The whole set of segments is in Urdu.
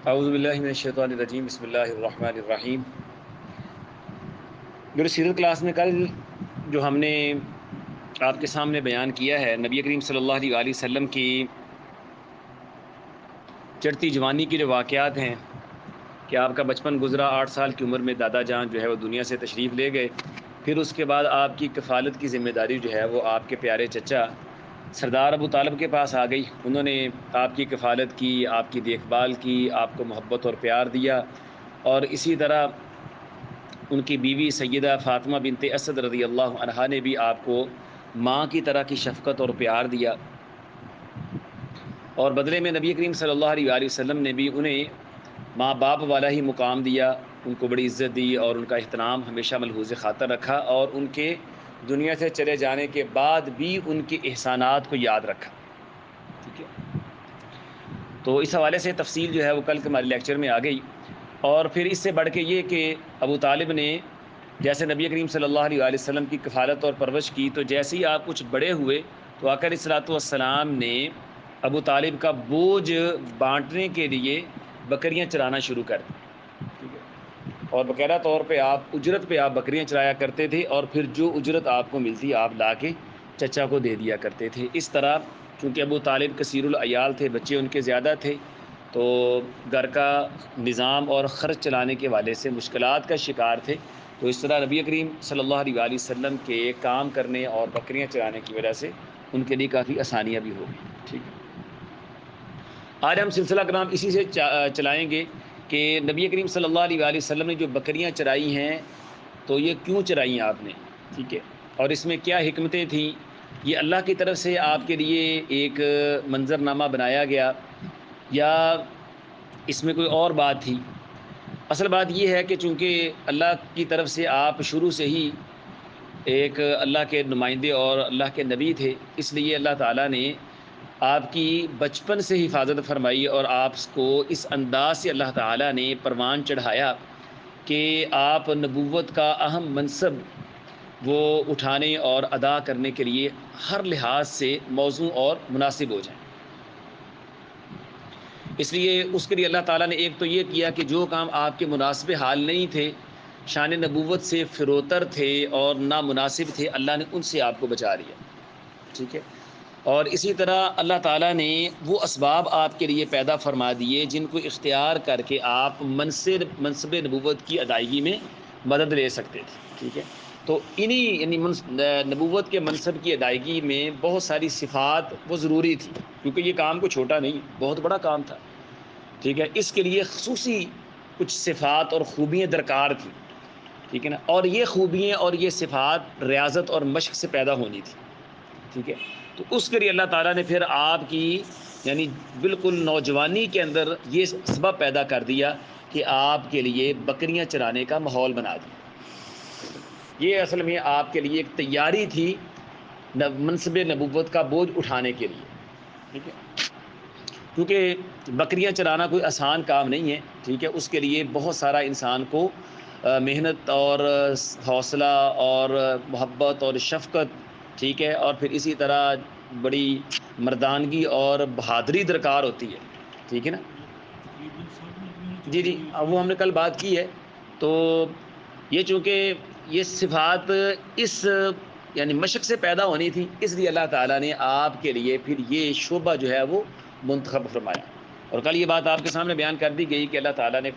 اعوذ باللہ من الشیطان الرجیم بسم اللہ الرحمن الرحیم۔ میرے سیرت کلاس میں کل جو ہم نے آپ کے سامنے بیان کیا ہے نبی کریم صلی اللہ علیہ وسلم کی چڑھتی جوانی کے جو واقعات ہیں کہ آپ کا بچپن گزرا، 8 سال کی عمر میں دادا جان جو ہے وہ دنیا سے تشریف لے گئے، پھر اس کے بعد آپ کی کفالت کی ذمہ داری جو ہے وہ آپ کے پیارے چچا سردار ابو طالب کے پاس آ گئی۔ انہوں نے آپ کی کفالت کی، آپ کی دیکھ بھال کی، آپ کو محبت اور پیار دیا، اور اسی طرح ان کی بیوی سیدہ فاطمہ بنت اسد رضی اللہ عنہا نے بھی آپ کو ماں کی طرح کی شفقت اور پیار دیا، اور بدلے میں نبی کریم صلی اللہ علیہ وسلم نے بھی انہیں ماں باپ والا ہی مقام دیا، ان کو بڑی عزت دی اور ان کا احترام ہمیشہ ملحوظ خاطر رکھا، اور ان کے دنیا سے چلے جانے کے بعد بھی ان کے احسانات کو یاد رکھا۔ ٹھیک ہے، تو اس حوالے سے تفصیل جو ہے وہ کل کے ہمارے لیکچر میں آ گئی، اور پھر اس سے بڑھ کے یہ کہ ابو طالب نے جیسے نبی کریم صلی اللہ علیہ وسلم کی کفالت اور پرورش کی، تو جیسے ہی آپ کچھ بڑے ہوئے تو آقا علیہ الصلوۃ والسلام نے ابو طالب کا بوجھ بانٹنے کے لیے بکریاں چرانا شروع کر دی، اور باقاعدہ طور پہ اجرت پہ آپ بکریاں چرایا کرتے تھے، اور پھر جو اجرت آپ کو ملتی آپ لا کے چچا کو دے دیا کرتے تھے۔ اس طرح چونکہ ابو طالب کثیر العیال تھے، بچے ان کے زیادہ تھے، تو گھر کا نظام اور خرچ چلانے کے حوالے سے مشکلات کا شکار تھے، تو اس طرح نبی کریم صلی اللہ علیہ وسلم کے کام کرنے اور بکریاں چرانے کی وجہ سے ان کے لیے کافی آسانیاں بھی ہو گئی۔ ٹھیک ہے، آج ہم سلسلہ کرام اسی سے چلائیں گے کہ نبی کریم صلی اللہ علیہ وسلم نے جو بکریاں چرائی ہیں تو یہ کیوں چرائی آپ نے، ٹھیک ہے، اور اس میں کیا حکمتیں تھیں، یہ اللہ کی طرف سے آپ کے لیے ایک منظرنامہ بنایا گیا یا اس میں کوئی اور بات تھی؟ اصل بات یہ ہے کہ چونکہ اللہ کی طرف سے آپ شروع سے ہی ایک اللہ کے نمائندے اور اللہ کے نبی تھے، اس لیے اللہ تعالیٰ نے آپ کی بچپن سے حفاظت فرمائی، اور آپ کو اس انداز سے اللہ تعالیٰ نے پروان چڑھایا کہ آپ نبوت کا اہم منصب وہ اٹھانے اور ادا کرنے کے لیے ہر لحاظ سے موزوں اور مناسب ہو جائیں۔ اس لیے اس کے لیے اللہ تعالیٰ نے ایک تو یہ کیا کہ جو کام آپ کے مناسب حال نہیں تھے، شان نبوت سے فروتر تھے اور نامناسب تھے، اللہ نے ان سے آپ کو بچا لیا۔ ٹھیک ہے، اور اسی طرح اللہ تعالیٰ نے وہ اسباب آپ کے لیے پیدا فرما دیے جن کو اختیار کر کے آپ منصب نبوت کی ادائیگی میں مدد لے سکتے تھے۔ ٹھیک ہے، تو انہی یعنی نبوت کے منصب کی ادائیگی میں بہت ساری صفات وہ ضروری تھی، کیونکہ یہ کام کو چھوٹا نہیں، بہت بڑا کام تھا۔ ٹھیک ہے، اس کے لیے خصوصی کچھ صفات اور خوبیاں درکار تھیں۔ ٹھیک ہے نا، اور یہ خوبیاں اور یہ صفات ریاضت اور مشق سے پیدا ہونی تھی۔ ٹھیک ہے، تو اس کے لیے اللہ تعالیٰ نے پھر آپ کی یعنی بالکل نوجوانی کے اندر یہ سبب پیدا کر دیا کہ آپ کے لیے بکریاں چرانے کا ماحول بنا دیا۔ یہ اصل میں آپ کے لیے ایک تیاری تھی منصب نبوت کا بوجھ اٹھانے کے لیے۔ ٹھیک ہے، کیونکہ بکریاں چرانا کوئی آسان کام نہیں ہے۔ ٹھیک ہے، اس کے لیے بہت سارا انسان کو محنت اور حوصلہ اور محبت اور شفقت، ٹھیک ہے، اور پھر اسی طرح بڑی مردانگی اور بہادری درکار ہوتی ہے۔ ٹھیک ہے نا، جی وہ ہم نے کل بات کی ہے۔ تو یہ چونکہ یہ صفات اس یعنی مشق سے پیدا ہونی تھی، اس لیے اللہ تعالیٰ نے آپ کے لیے پھر یہ شعبہ جو ہے وہ منتخب فرمایا، اور کل یہ بات آپ کے سامنے بیان کر دی گئی کہ اللہ تعالیٰ نے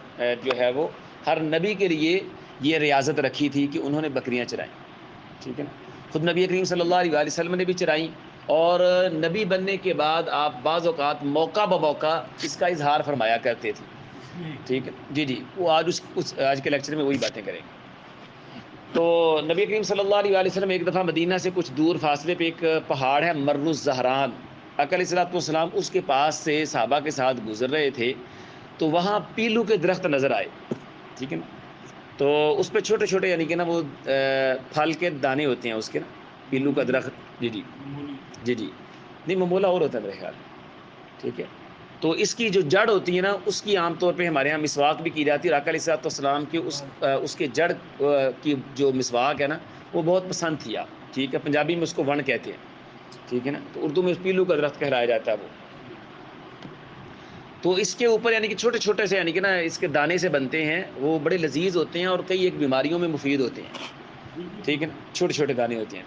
جو ہے وہ ہر نبی کے لیے یہ ریاضت رکھی تھی کہ انہوں نے بکریاں چرائیں۔ ٹھیک ہے نا، خود نبی کریم صلی اللہ علیہ وسلم نے بھی چرائیں، اور نبی بننے کے بعد آپ بعض اوقات موقع بموقع اس کا اظہار فرمایا کرتے تھے۔ ٹھیک ہے، جی وہ آج کے لیکچر میں وہی باتیں کریں گے۔ تو نبی کریم صلی اللہ علیہ وسلم ایک دفعہ مدینہ سے کچھ دور فاصلے پہ ایک پہاڑ ہے مر الزہران، آقا علیہ الصلوۃ والسلام اس کے پاس سے صحابہ کے ساتھ گزر رہے تھے، تو وہاں پیلو کے درخت نظر آئے۔ ٹھیک ہے نا، تو اس پہ چھوٹے چھوٹے یعنی کہ نا وہ پھل کے دانے ہوتے ہیں اس کے نا، پیلو کا درخت، جی نہیں ممولا اور ہوتا ہے میرے خیال میں۔ ٹھیک ہے، تو اس کی جو جڑ ہوتی ہے نا، اس کی عام طور پہ ہمارے ہاں مسواک بھی کی جاتی ہے، اور آقا علیہ الصلوۃ والسلام کی اس کے جڑ کی جو مسواک ہے نا وہ بہت پسند تھی آپ۔ ٹھیک ہے، پنجابی میں اس کو ون کہتے ہیں۔ ٹھیک ہے نا، تو اردو میں پیلو کا درخت کہلایا جاتا ہے وہ۔ تو اس کے اوپر یعنی کہ چھوٹے چھوٹے سے یعنی کہ نا اس کے دانے سے بنتے ہیں، وہ بڑے لذیذ ہوتے ہیں اور کئی ایک بیماریوں میں مفید ہوتے ہیں، ٹھیک ہے نا، چھوٹے چھوٹے دانے ہوتے ہیں.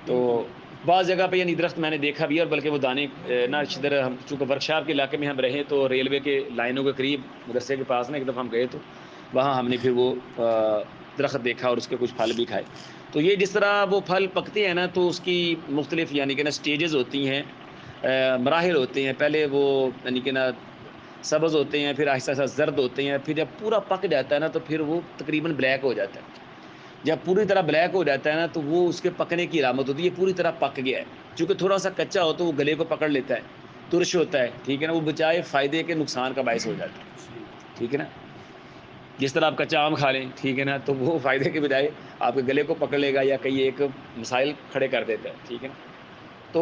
تو بعض جگہ پہ یعنی درخت میں نے دیکھا بھی ہے، اور بلکہ وہ دانے نا ادھر ہم چونکہ ورکشاپ کے علاقے میں ہم رہے تو ریلوے کے لائنوں کے قریب مدرسے کے پاس نا ایک دفعہ ہم گئے تو وہاں ہم نے پھر وہ درخت دیکھا اور اس کے کچھ پھل بھی کھائے. تو یہ جس طرح وہ پھل پکتے ہیں نا تو اس کی مختلف یعنی کہ نا سٹیجز ہوتی ہیں، مراحل ہوتے ہیں. پہلے وہ یعنی کہ نا سبز ہوتے ہیں، پھر آہستہ آہستہ زرد ہوتے ہیں، پھر جب پورا پک جاتا ہے نا تو پھر وہ تقریباً بلیک ہو جاتا ہے. جب پوری طرح بلیک ہو جاتا ہے نا تو وہ اس کے پکنے کی علامت ہوتی ہے، یہ پوری طرح پک گیا ہے. چونکہ تھوڑا سا کچا ہو تو وہ گلے کو پکڑ لیتا ہے، ترش ہوتا ہے، ٹھیک ہے نا، وہ بچائے فائدے کے نقصان کا باعث ہو جاتا ہے، ٹھیک ہے نا. جس طرح آپ کچا آم کھا لیں، ٹھیک ہے نا، تو وہ فائدے کے بجائے آپ کے گلے کو پکڑ لے گا یا کئی ایک مسائل کھڑے کر دیتا ہے، ٹھیک ہے نا. تو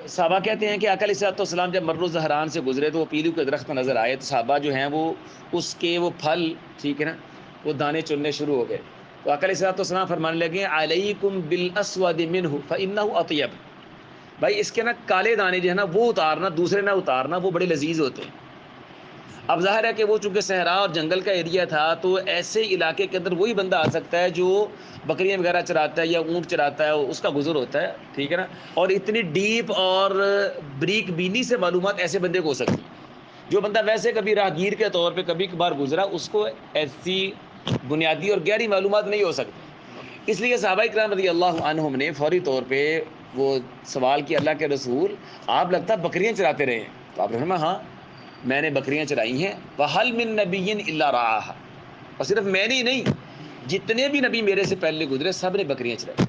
صحابہ کہتے ہیں کہ آقا علیہ الصلوۃ والسلام جب مر الزہران سے گزرے تو وہ پیلو کے درخت نظر آئے، تو صحابہ جو ہیں وہ اس کے وہ پھل، ٹھیک ہے نا، وہ دانے چننے شروع ہو گئے. تو آقا علیہ الصلوۃ والسلام فرمانے لگے علیکم بالاسود منہ فانہ اطیب، بھائی اس کے نا کالے دانے جو ہے نا وہ اتارنا، دوسرے نہ اتارنا، وہ بڑے لذیذ ہوتے ہیں. اب ظاہر ہے کہ وہ چونکہ صحرا اور جنگل کا ایریا تھا تو ایسے علاقے کے اندر وہی بندہ آ سکتا ہے جو بکریاں وغیرہ چراتا ہے یا اونٹ چراتا ہے، اس کا گزر ہوتا ہے، ٹھیک ہے نا. اور اتنی ڈیپ اور بریک بینی سے معلومات ایسے بندے کو ہو سکتی ہے. جو بندہ ویسے کبھی راہگیر کے طور پہ کبھی کبھار گزرا، اس کو ایسی بنیادی اور گہری معلومات نہیں ہو سکتی. اس لیے صحابہ کرام رضی اللہ عنہم نے فوری طور پہ وہ سوال کیا اللہ کے رسول، آپ لگتا بکریاں چراتے رہے ہیں؟ تو آپ نے فرمایا ہاں میں نے بکریاں چرائی ہیں. وَهَلْ مِن نَبِيٍّ إِلَّا رَعَاهَا، اور صرف میں نے نہیں، جتنے بھی نبی میرے سے پہلے گزرے سب نے بکریاں چرائی،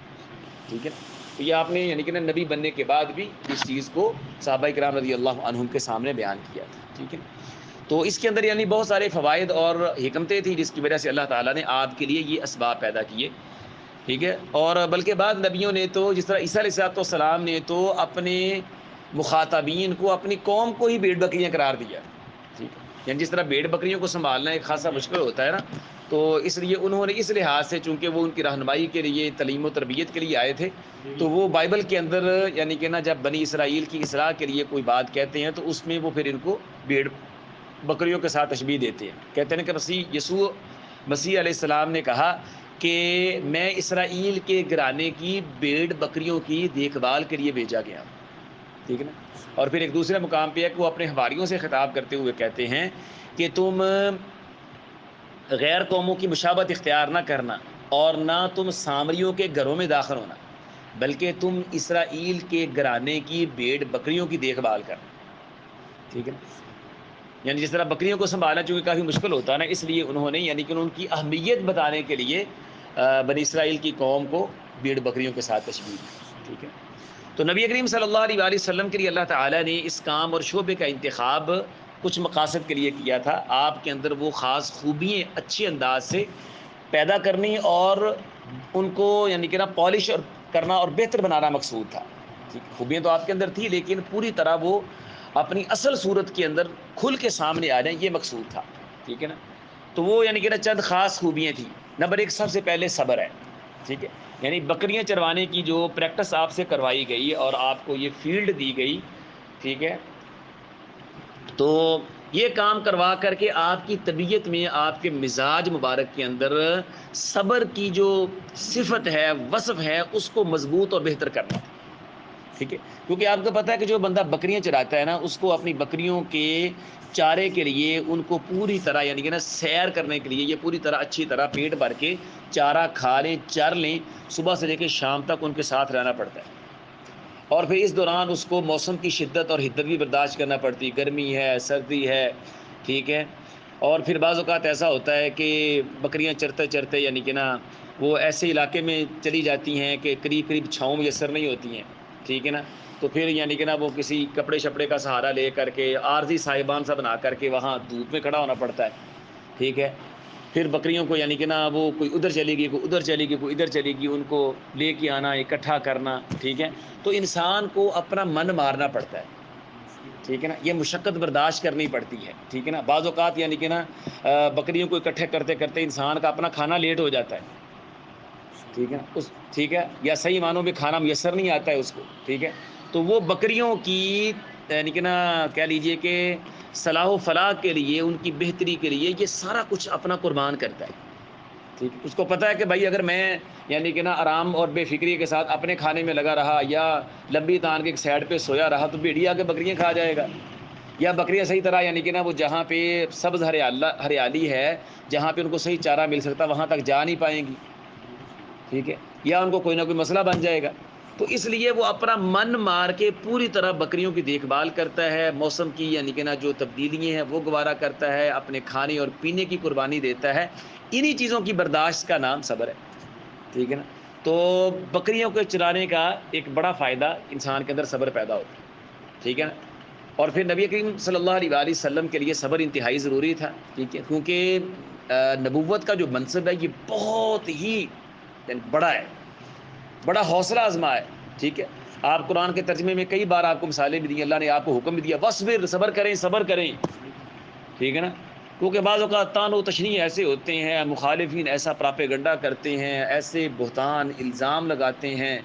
ٹھیک ہے. تو یہ آپ نے یعنی کہ نبی بننے کے بعد بھی اس چیز کو صحابہ کرام رضی اللہ عنہم کے سامنے بیان کیا تھا، ٹھیک ہے. تو اس کے اندر یعنی بہت سارے فوائد اور حکمتیں تھیں جس کی وجہ سے اللہ تعالیٰ نے آپ کے لیے یہ اسباب پیدا کیے، ٹھیک ہے. اور بلکہ بعد نبیوں نے تو جس طرح عیسیٰ علیہ السلام نے تو اپنے مخاطبین کو، اپنی قوم کو ہی بھیڑ بکریاں قرار دیا، ٹھیک ہے. یعنی جس طرح بھیڑ بکریوں کو سنبھالنا ایک خاصا مشکل ہوتا ہے نا، تو اس لیے انہوں نے اس لحاظ سے چونکہ وہ ان کی رہنمائی کے لیے، تعلیم و تربیت کے لیے آئے تھے، تو وہ بائبل کے اندر یعنی کہ نا جب بنی اسرائیل کی اصلاح کے لیے کوئی بات کہتے ہیں تو اس میں وہ پھر ان کو بھیڑ بکریوں کے ساتھ تشبیہ دیتے ہیں. کہتے ہیں کہ مسیح علیہ السلام نے کہا کہ میں اسرائیل کے گھرانے کی بھیڑ بکریوں کی دیکھ بھال کے لیے بھیجا گیا، ٹھیک ہے نا. اور پھر ایک دوسرے مقام پہ ہے کہ وہ اپنے حواریوں سے خطاب کرتے ہوئے کہتے ہیں کہ تم غیر قوموں کی مشابہت اختیار نہ کرنا اور نہ تم سامریوں کے گھروں میں داخل ہونا، بلکہ تم اسرائیل کے گھرانے کی بھیڑ بکریوں کی دیکھ بھال کرنا، ٹھیک ہے نا. یعنی جس طرح بکریوں کو سنبھالنا چونکہ کافی مشکل ہوتا ہے نا، اس لیے انہوں نے یعنی کہ ان کی اہمیت بتانے کے لیے بنی اسرائیل کی قوم کو بھیڑ بکریوں کے ساتھ تشبیہ دی، ٹھیک ہے. تو نبی کریم صلی اللہ علیہ وآلہ وسلم کے لیے اللہ تعالیٰ نے اس کام اور شعبے کا انتخاب کچھ مقاصد کے لیے کیا تھا. آپ کے اندر وہ خاص خوبیاں اچھے انداز سے پیدا کرنی اور ان کو یعنی کہ نا پالش اور کرنا اور بہتر بنانا مقصود تھا. خوبیاں تو آپ کے اندر تھی لیکن پوری طرح وہ اپنی اصل صورت کے اندر کھل کے سامنے آ جائیں، یہ مقصود تھا، ٹھیک ہے نا. تو وہ یعنی کہ نا چند خاص خوبیاں تھیں. نمبر ایک سب سے پہلے صبر ہے، ٹھیک ہے. یعنی بکریاں چروانے کی جو پریکٹس آپ سے کروائی گئی اور آپ کو یہ فیلڈ دی گئی، ٹھیک ہے، تو یہ کام کروا کر کے آپ کی طبیعت میں، آپ کے مزاج مبارک کے اندر صبر کی جو صفت ہے، وصف ہے، اس کو مضبوط اور بہتر کرنا، ٹھیک ہے. کیونکہ آپ کو پتہ ہے کہ جو بندہ بکریاں چراتا ہے نا، اس کو اپنی بکریوں کے چارے کے لیے ان کو پوری طرح یعنی کہ نا سیر کرنے کے لیے یہ پوری طرح اچھی طرح پیٹ بھر کے چارہ کھا لیں، چر لیں، صبح سے لے کے شام تک ان کے ساتھ رہنا پڑتا ہے. اور پھر اس دوران اس کو موسم کی شدت اور حدت بھی برداشت کرنا پڑتی، گرمی ہے، سردی ہے، ٹھیک ہے. اور پھر بعض اوقات ایسا ہوتا ہے کہ بکریاں چرتے چرتے یعنی کہ نا وہ ایسے علاقے میں چلی جاتی ہیں کہ قریب چھاؤں میسر نہیں ہوتی ہیں، ٹھیک ہے نا. تو پھر یعنی کہ نا وہ کسی کپڑے شپڑے کا سہارا لے کر کے عارضی صاحبان سا بنا کر کے وہاں دھوپ میں کھڑا ہونا پڑتا ہے، ٹھیک ہے. پھر بکریوں کو یعنی کہ نا وہ کوئی ادھر چلے گی، کوئی ادھر چلے گی، کوئی ادھر چلے گی، ان کو لے کے آنا، اکٹھا کرنا، ٹھیک ہے. تو انسان کو اپنا من مارنا پڑتا ہے، ٹھیک ہے نا. یہ مشقت برداشت کرنی پڑتی ہے، ٹھیک ہے نا. بعض اوقات یعنی کہ نا بکریوں کو اکٹھے کرتے کرتے انسان کا اپنا کھانا لیٹ ہو جاتا ہے، ٹھیک ہے نا. ٹھیک ہے، یا صحیح معنوں میں کھانا میسر نہیں آتا ہے اس کو، ٹھیک ہے. تو وہ بکریوں کی یعنی کہ نا کہہ لیجئے کہ صلاح و فلاح کے لیے، ان کی بہتری کے لیے یہ سارا کچھ اپنا قربان کرتا ہے. ٹھیک ہے، اس کو پتہ ہے کہ بھائی اگر میں یعنی کہ نا آرام اور بے فکری کے ساتھ اپنے کھانے میں لگا رہا یا لمبی تان کے ایک سائڈ پہ سویا رہا تو بھیڑیا کے بکریاں کھا جائے گا. یا بکریاں صحیح طرح یعنی کہ نا وہ جہاں پہ سبز ہریالی ہے، جہاں پہ ان کو صحیح چارہ مل سکتا وہاں تک جا نہیں پائیں گی. ٹھیک ہے، یا ان کو کوئی نہ کوئی مسئلہ بن جائے گا. تو اس لیے وہ اپنا من مار کے پوری طرح بکریوں کی دیکھ بھال کرتا ہے، موسم کی یعنی کہ نا جو تبدیلیاں ہیں وہ گوارا کرتا ہے، اپنے کھانے اور پینے کی قربانی دیتا ہے. انہی چیزوں کی برداشت کا نام صبر ہے. ٹھیک ہے نا. تو بکریوں کو چرانے کا ایک بڑا فائدہ انسان کے اندر صبر پیدا ہوتا ہے. ٹھیک ہے نا. اور پھر نبی کریم صلی اللہ علیہ وآلہ وسلم کے لیے صبر انتہائی ضروری تھا. ٹھیک ہے، کیونکہ نبوت کا جو منصب ہے یہ بہت ہی بڑا ہے، بڑا حوصلہ آزما ہے. ٹھیک ہے، آپ قرآن کے ترجمے میں کئی بار آپ کو مثالیں بھی دی، اللہ نے آپ کو حکم بھی دیا وَاصْبِرْ، صبر کریں صبر کریں. ٹھیک ہے نا. کیونکہ بعض اوقات طعن و تشنیع ایسے ہوتے ہیں، مخالفین ایسا پراپیگنڈا کرتے ہیں، ایسے بہتان الزام لگاتے ہیں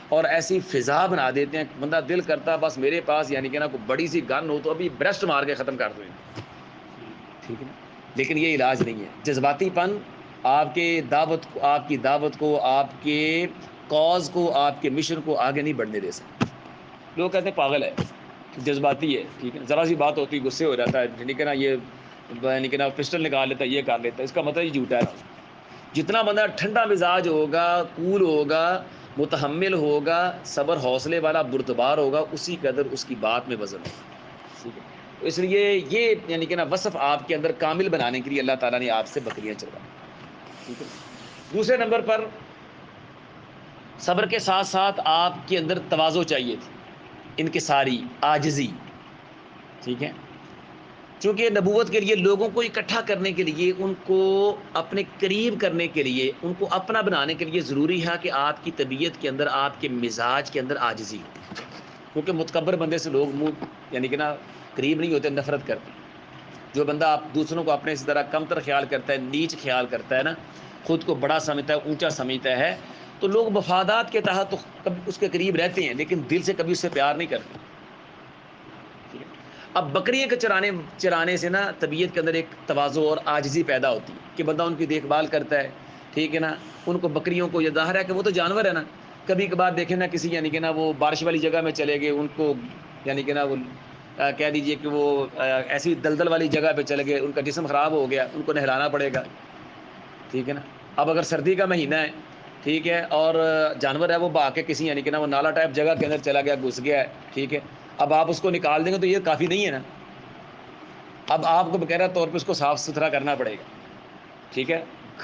اور ایسی فضا بنا دیتے ہیں، بندہ دل کرتا بس میرے پاس یعنی کہ نا کوئی بڑی سی گن ہو تو ابھی بریسٹ مار کے ختم کر دوں. ٹھیک ہے نا. لیکن یہ علاج نہیں ہے. جذباتی پن آپ کے دعوت کو، آپ کی دعوت کو، آپ کے کاز کو، آپ کے مشن کو آگے نہیں بڑھنے دے سکتے. لوگ کہتے ہیں پاگل ہے، جذباتی ہے. ٹھیک ہے، ذرا سی بات ہوتی غصے ہو جاتا ہے، یعنی کہ نا یہ یعنی کہ نا پسٹل نکال لیتا ہے، یہ کر لیتا ہے. اس کا مطلب یہ جھوٹا ہے. جتنا بندہ ٹھنڈا مزاج ہوگا، کول ہوگا، متحمل ہوگا، صبر حوصلے والا بردبار ہوگا، اسی قدر اس کی بات میں وزن ہوگا. ٹھیک ہے. تو اس لیے یہ یعنی کہ نا وصف آپ کے اندر کامل بنانے کے لیے اللہ تعالیٰ نے آپ سے بکریاں چروائی. ٹھیک ہے. دوسرے نمبر پر صبر کے ساتھ ساتھ آپ کے اندر تواضع چاہیے تھی، انکساری، عاجزی. ٹھیک ہے. چونکہ نبوت کے لیے لوگوں کو اکٹھا کرنے کے لیے، ان کو اپنے قریب کرنے کے لیے، ان کو اپنا بنانے کے لیے ضروری ہے کہ آپ کی طبیعت کے اندر، آپ کے مزاج کے اندر عاجزی ہو. کیونکہ متکبر بندے سے لوگ منہ یعنی کہ نا قریب نہیں ہوتے، نفرت کرتے. جو بندہ آپ دوسروں کو اپنے سے ذرا کمتر خیال کرتا ہے، نیچ خیال کرتا ہے نا، خود کو بڑا سمجھتا ہے، اونچا سمجھتا ہے، تو لوگ مفادات کے تحت تو اس کے قریب رہتے ہیں لیکن دل سے کبھی اس سے پیار نہیں کرتے. اب بکریوں کے چرانے سے نا طبیعت کے اندر ایک تواضع اور عاجزی پیدا ہوتی ہے کہ بندہ ان کی دیکھ بھال کرتا ہے. ٹھیک ہے نا. ان کو بکریوں کو یہ ظاہر ہے کہ وہ تو جانور ہے نا، کبھی کبھار دیکھیں نا کسی یعنی کہ نا وہ بارش والی جگہ میں چلے گئے، ان کو یعنی کہ نا وہ کہہ دیجئے کہ وہ ایسی دلدل والی جگہ پہ چلے گئے، ان کا جسم خراب ہو گیا، ان کو نہلانا پڑے گا. ٹھیک ہے نا. اب اگر سردی کا مہینہ ہے، ٹھیک ہے، اور جانور ہے وہ بھاگ کے کسی یعنی کہ نا وہ نالا ٹائپ جگہ کے اندر چلا گیا، گھس گیا ہے. ٹھیک ہے. اب آپ اس کو نکال دیں گے تو یہ کافی نہیں ہے نا. اب آپ کو باقاعدہ طور پہ اس کو صاف ستھرا کرنا پڑے گا. ٹھیک ہے.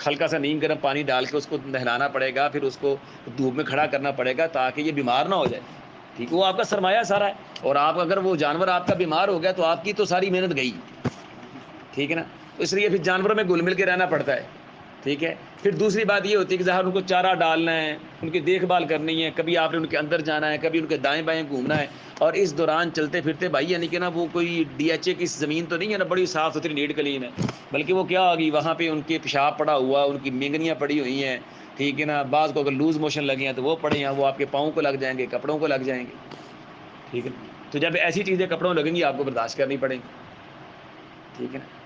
ہلکا سا نیم گرم پانی ڈال کے اس کو نہلانا پڑے گا، پھر اس کو دھوپ میں کھڑا کرنا پڑے گا تاکہ یہ بیمار نہ ہو جائے. ٹھیک ہے. وہ آپ کا سرمایہ سارا ہے، اور آپ اگر وہ جانور آپ کا بیمار ہو گیا تو آپ کی تو ساری محنت گئی. ٹھیک ہے نا. تو اس لیے پھر جانوروں میں گل مل کے رہنا پڑتا ہے. ٹھیک ہے. پھر دوسری بات یہ ہوتی ہے کہ ظاہر ان کو چارہ ڈالنا ہے، ان کی دیکھ بھال کرنی ہے، کبھی آپ نے ان کے اندر جانا ہے، کبھی ان کے دائیں بائیں گھومنا ہے. اور اس دوران چلتے پھرتے بھائی یعنی کہ نا وہ کوئی ڈی ایچ اے کی زمین تو نہیں ہے نا، بڑی صاف ستھری نیٹ کلین ہے، بلکہ وہ کیا ہوگی وہاں پہ ان کے پیشاب پڑا ہوا، ان کی مینگنیاں پڑی ہوئی ہیں. ٹھیک ہے نا. بعض کو اگر لوز موشن لگے ہیں تو وہ پڑے ہیں، وہ آپ کے پاؤں کو لگ جائیں گے، کپڑوں کو لگ جائیں گے. ٹھیک ہے. تو جب ایسی چیزیں کپڑوں لگیں گی آپ کو برداشت کرنی پڑیں گی. ٹھیک ہے نا.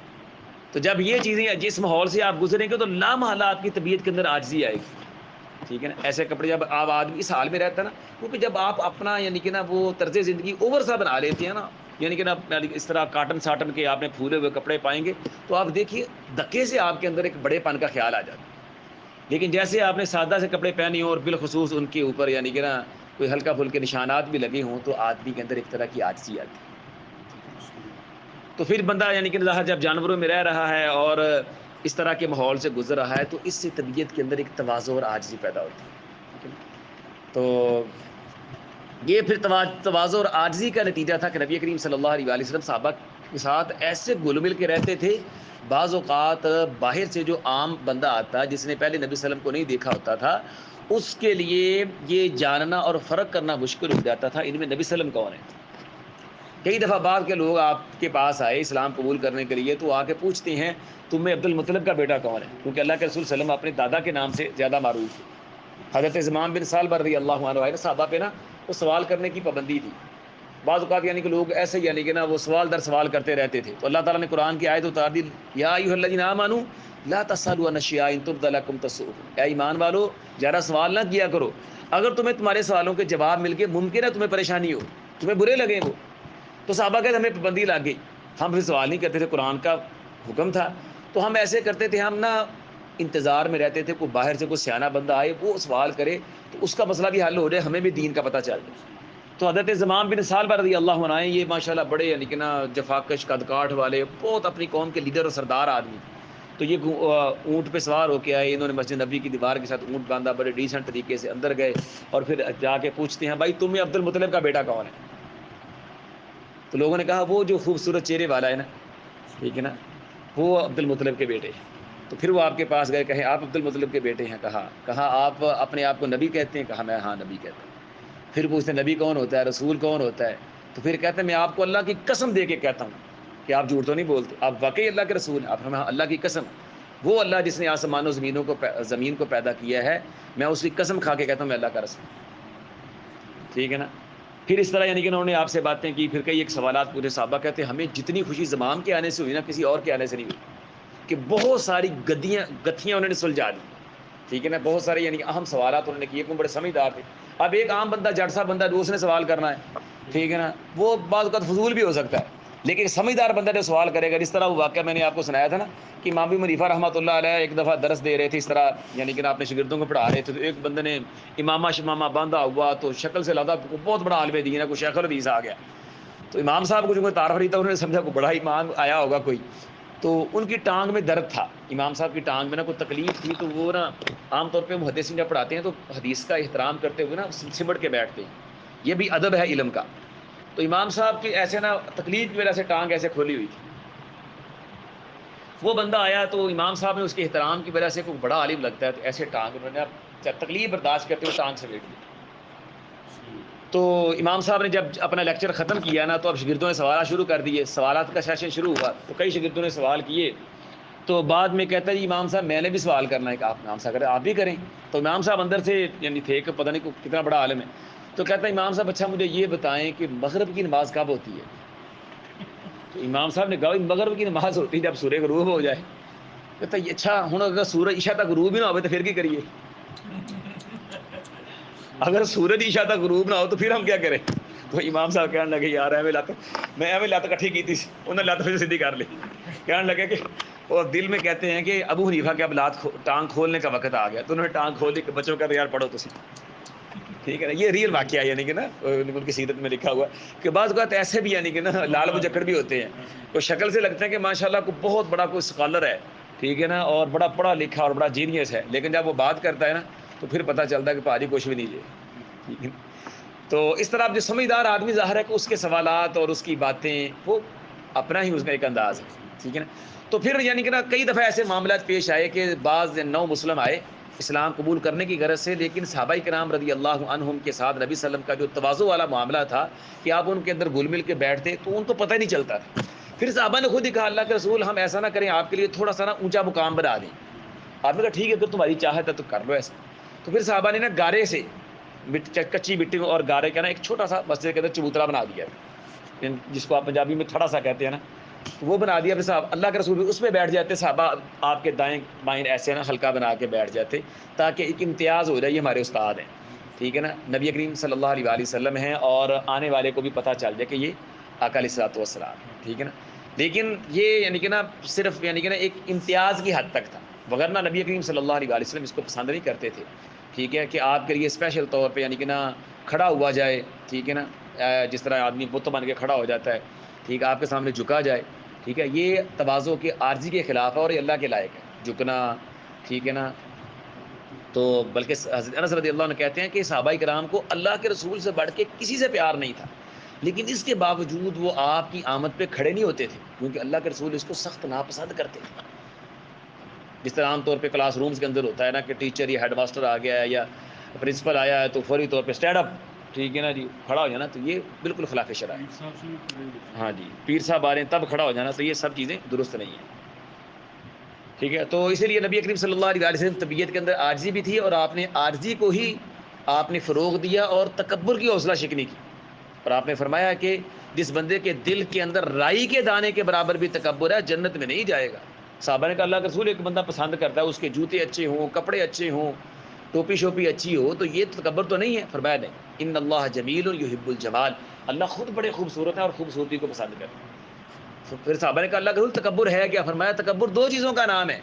تو جب یہ چیزیں جس ماحول سے آپ گزریں گے تو لامحالہ آپ کی طبیعت کے اندر عاجزی آئے گی. ٹھیک ہے نا. ایسے کپڑے جب آپ آدمی اس حال میں رہتا ہے نا، کیونکہ جب آپ اپنا یعنی کہ نا وہ طرز زندگی اوور سا بنا لیتے ہیں نا، یعنی کہ نا اس طرح کاٹن ساٹن کے آپ نے پھولے ہوئے کپڑے پائیں گے تو آپ دیکھیے دھکے سے آپ کے اندر ایک بڑے پن کا خیال آ جاتا ہے. لیکن جیسے آپ نے سادہ سے کپڑے پہنے ہوں اور بالخصوص ان کے اوپر یعنی کہ نا کوئی ہلکا پھلکے نشانات بھی لگے ہوں تو آدمی کے اندر ایک طرح کی عاجزی آتی ہے. تو پھر بندہ یعنی کہ جب جانوروں میں رہ رہا ہے اور اس طرح کے ماحول سے گزر رہا ہے تو اس سے طبیعت کے اندر ایک تواضع اور عاجزی پیدا ہوتی ہے. تو یہ پھر تواضع اور عاجزی کا نتیجہ تھا کہ نبی کریم صلی اللہ علیہ وسلم صحابہ کے ساتھ ایسے گل مل کے رہتے تھے. بعض اوقات باہر سے جو عام بندہ آتا جس نے پہلے نبی صلی اللہ علیہ وسلم کو نہیں دیکھا ہوتا تھا، اس کے لیے یہ جاننا اور فرق کرنا مشکل ہو جاتا تھا ان میں نبی صلی اللہ علیہ وسلم کون ہے. کئی دفعہ بعد کے لوگ آپ کے پاس آئے اسلام قبول کرنے کے لیے تو آ کے پوچھتے ہیں تمہیں عبد المطلب کا بیٹا کون ہے، کیونکہ اللہ کے رسول صلی اللہ علیہ وسلم اپنے دادا کے نام سے زیادہ معروف تھے. حضرت زمام بن سالبہ رضی اللہ عنہ صحابہ پہ نا وہ سوال کرنے کی پابندی تھی. بعض اوقات یعنی کہ لوگ ایسے یعنی کہ نا وہ سوال در سوال کرتے رہتے تھے، تو اللہ تعالیٰ نے قرآن کی آیت اتار دی، یا ایھا الذین آمنوا لا تسألوا عن اشیاء ان تبد لکم تسؤکم، اے ایمان والو زیادہ سوال نہ کیا کرو، اگر تمہیں تمہارے سوالوں کے جواب مل گئے ممکن ہے تمہیں پریشانی ہو، تمہیں برے لگیں وہ. تو صحابہ کہتے ہمیں پابندی لگ گئی، ہم پھر سوال نہیں کرتے تھے، قرآن کا حکم تھا. تو ہم ایسے کرتے تھے، ہم نا انتظار میں رہتے تھے کوئی باہر سے کوئی سیانہ بندہ آئے وہ سوال کرے تو اس کا مسئلہ بھی حل ہو جائے، ہمیں بھی دین کا پتہ چل جائے. تو حضرت زمام بن سالبہ رضی اللہ عنہ یہ ماشاءاللہ بڑے یعنی کہ نا جفاکش قد کاٹ والے بہت اپنی قوم کے لیڈر اور سردار آدمی تھے. تو یہ اونٹ پہ سوار ہو کے آئے، انہوں نے مسجد نبی کی دیوار کے ساتھ اونٹ باندھا، بڑے ڈیسنٹ طریقے سے اندر گئے اور پھر جا کے پوچھتے ہیں بھائی تمہیں عبد المطلب کا بیٹا کون ہے؟ تو لوگوں نے کہا وہ جو خوبصورت چہرے والا ہے نا، ٹھیک ہے نا، وہ عبد المطلب کے بیٹے ہیں. تو پھر وہ آپ کے پاس گئے، کہے آپ عبد المطلب کے بیٹے ہیں؟ کہا آپ اپنے آپ کو نبی کہتے ہیں؟ کہا میں ہاں نبی کہتا ہوں. پھر پوچھتے نبی کون ہوتا ہے، رسول کون ہوتا ہے؟ تو پھر کہتے ہیں میں آپ کو اللہ کی قسم دے کے کہتا ہوں کہ آپ جھوٹ تو نہیں بولتے، آپ واقعی اللہ کے رسول ہیں. آپ ہمیں اللہ کی قسم، وہ اللہ جس نے آسمان و زمین کو پیدا کیا ہے، میں اس کی قسم کھا کے کہتا ہوں میں اللہ کا رسول. ٹھیک ہے نا. پھر اس طرح یعنی کہ انہوں نے آپ سے باتیں کی، پھر کئی ایک سوالات پورے. صحابہ کہتے ہیں ہمیں جتنی خوشی زمام کے آنے سے ہوئی نا کسی اور کے آنے سے نہیں ہوئی، کہ بہت ساری گتھیاں انہوں نے سلجھا دی. ٹھیک ہے نا، بہت سارے یعنی اہم سوالات انہوں نے کیے، کیوں بڑے سمجھدار تھے. اب ایک عام بندہ جٹ سا بندہ جو اس نے سوال کرنا ہے، ٹھیک ہے نا، وہ بعض اوقات فضول بھی ہو سکتا ہے، لیکن سمجھدار بندہ جو سوال کرے گا. جس طرح وہ واقعہ میں نے آپ کو سنایا تھا نا کہ امام ابو حنیفہ رحمۃ اللہ علیہ ایک دفعہ درس دے رہے تھے، اس طرح یعنی کہ اپنے شاگردوں کو پڑھا رہے تھے، تو ایک بندے نے امامہ شمامہ باندھا ہوا، تو شکل سے لگا بہت بڑا عالم دین ہے، کوئی شیخ الحدیث آ گیا. تو امام صاحب کو جو تعارف نہیں تھا، انہوں نے سمجھا کوئی بڑا امام آیا ہوگا کوئی. تو ان کی ٹانگ میں درد تھا، امام صاحب کی ٹانگ میں نا کوئی تکلیف تھی. تو وہ نا عام طور پہ محدثین جب پڑھاتے ہیں تو حدیث کا احترام کرتے ہوئے نا سمٹ کے بیٹھتے ہیں، یہ بھی ادب ہے علم کا. تو امام صاحب کی ایسے نا تکلیف کی وجہ سے ٹانگ ایسے کھولی ہوئی تھی. وہ بندہ آیا تو امام صاحب نے اس کے احترام کی وجہ سے، کوئی بڑا عالم لگتا ہے تو ایسے ٹانگ انہوں نے تکلیف برداشت کرتے ہوئے ٹانگ سے لیٹ لی. تو امام صاحب نے جب اپنا لیکچر ختم کیا نا تو اب شاگردوں نے سوالات شروع کر دیے، سوالات کا سیشن شروع ہوا. تو کئی شاگردوں نے سوال کیے. تو بعد میں کہتا ہے جی امام صاحب میں نے بھی سوال کرنا ہے. کہ آپ امام صاحب آپ بھی کریں. تو امام صاحب اندر سے یعنی تھے کہ پتہ نہیں کتنا بڑا عالم ہے. تو کہتا ہے امام صاحب اچھا مجھے یہ بتائیں کہ مغرب کی نماز کب ہوتی ہے؟ تو امام صاحب نے کہا مغرب کی نماز ہوتی ہے جب سورج غروب ہو جائے. کہتا ہے اچھا ہوں اگر سورج عشاء تک غروب ہی نہ ہو تو پھر کی کریے؟ اگر سورج عشاء تک غروب نہ ہو تو پھر ہم کیا کریں؟ تو امام صاحب کہنے لگے یار میں لت کٹھی کی تھی، انہوں نے لت پھر سیدھی کر لی. کہنے لگے کہ اور دل میں کہتے ہیں کہ ابو حنیفہ کے اب ٹانگ کھولنے کا وقت آ گیا. تو انہوں نے ٹانگ کھول دی کہ بچوں کا یار پڑھو تو ٹھیک ہے نا. یہ ریئل واقعہ یعنی کہ نا ان کی سیرت میں لکھا ہوا ہے کہ بعض اوقات ایسے بھی یعنی کہ نا لال مجکڑ بھی ہوتے ہیں، تو شکل سے لگتا ہے کہ ماشاءاللہ کوئی بہت بڑا کوئی اسکالر ہے، ٹھیک ہے نا، اور بڑا پڑھا لکھا اور بڑا جینیس ہے، لیکن جب وہ بات کرتا ہے نا تو پھر پتہ چلتا ہے کہ پاری کچھ بھی نہیں ہے. ٹھیک ہے. تو اس طرح جو سمجھدار آدمی ظاہر ہے کہ اس کے سوالات اور اس کی باتیں وہ اپنا ہی اس کا ایک انداز ہے. ٹھیک ہے نا. تو پھر یعنی کہ نا کئی دفعہ ایسے معاملات پیش آئے کہ بعض نو مسلم آئے اسلام قبول کرنے کی غرض سے، لیکن صحابہ کرام رضی اللہ عنہم کے ساتھ نبی صلی اللہ علیہ وسلم کا جو تواضع والا معاملہ تھا کہ آپ ان کے اندر گل مل کے بیٹھتے تو ان کو پتہ ہی نہیں چلتا تھا. پھر صحابہ نے خود ہی کہا اللہ کے رسول ہم ایسا نہ کریں، آپ کے لیے تھوڑا سا نا اونچا مقام بنا دیں. آپ نے کہا ٹھیک ہے اگر تمہاری چاہت ہے تو کر لو ایسا. تو پھر صحابہ نے نا گارے سے کچی مٹی اور گارے کا نا ایک چھوٹا سا مسجد کے اندر چبوترا بنا دیا، جس کو آپ پنجابی میں تھڑا سا کہتے ہیں نا، وہ بنا دیا. پھر صاحب اللہ کے رسول اس میں بیٹھ جاتے، صحابہ آپ کے دائیں بائیں ایسے نا ہلکا بنا کے بیٹھ جاتے تاکہ ایک امتیاز ہو جائے یہ ہمارے استاد ہیں. ٹھیک ہے نا، نبی کریم صلی اللہ علیہ وسلم ہیں اور آنے والے کو بھی پتہ چل جائے کہ یہ آقا علیہ الصلوۃ والسلام. ٹھیک ہے نا. لیکن یہ یعنی کہ نا صرف یعنی کہ نا ایک امتیاز کی حد تک تھا، وغیرہ نبی کریم صلی اللہ علیہ وسلم اس کو پسند نہیں کرتے تھے. ٹھیک ہے کہ آپ کے لیے اسپیشل طور پہ یعنی کہ نا کھڑا ہوا جائے. ٹھیک ہے نا، جس طرح آدمی بت بن کے کھڑا ہو جاتا ہے، ٹھیک ہے، آپ کے سامنے جھکا جائے. ٹھیک ہے، یہ تواضع کے عارضی کے خلاف ہے اور یہ اللہ کے لائق ہے جھکنا. ٹھیک ہے نا. تو بلکہ حضرت انس رضی اللہ عنہ کہتے ہیں کہ صحابہ کرام کو اللہ کے رسول سے بڑھ کے کسی سے پیار نہیں تھا، لیکن اس کے باوجود وہ آپ کی آمد پہ کھڑے نہیں ہوتے تھے کیونکہ اللہ کے رسول اس کو سخت ناپسند کرتے تھے. جس طرح عام طور پہ کلاس رومز کے اندر ہوتا ہے نا کہ ٹیچر یا ہیڈ ماسٹر آ گیا ہے یا پرنسپل آیا ہے تو فوری طور پہ اسٹینڈ اپ، ٹھیک ہے نا جی، کھڑا ہو جانا، تو یہ بالکل خلاف شرع ہے. ہاں جی، پیر صاحب آ رہے ہیں تب کھڑا ہو جانا، تو یہ سب چیزیں درست نہیں ہیں. ٹھیک ہے. تو اسی لیے نبی کریم صلی اللہ علیہ وسلم طبیعت کے اندر عاجزی بھی تھی اور آپ نے عاجزی کو ہی آپ نے فروغ دیا اور تکبر کی حوصلہ شکنی کی. اور آپ نے فرمایا کہ جس بندے کے دل کے اندر رائی کے دانے کے برابر بھی تکبر ہے جنت میں نہیں جائے گا. صحابہ نے کہا اللہ کے رسول ایک بندہ پسند کرتا ہے اس کے جوتے اچھے ہوں, کپڑے اچھے ہوں, ٹوپی شوپی اچھی ہو, تو یہ تکبر تو نہیں ہے؟ فرمایا نہیں, ان اللہ جمیل یحب الجمال, اللہ خود بڑے خوبصورت ہے اور خوبصورتی کو پسند کرتا ہے. پھر صحابہ نے کہا اللہ کے رسول تکبر ہے کیا؟ فرمایا تکبر دو چیزوں کا نام ہے,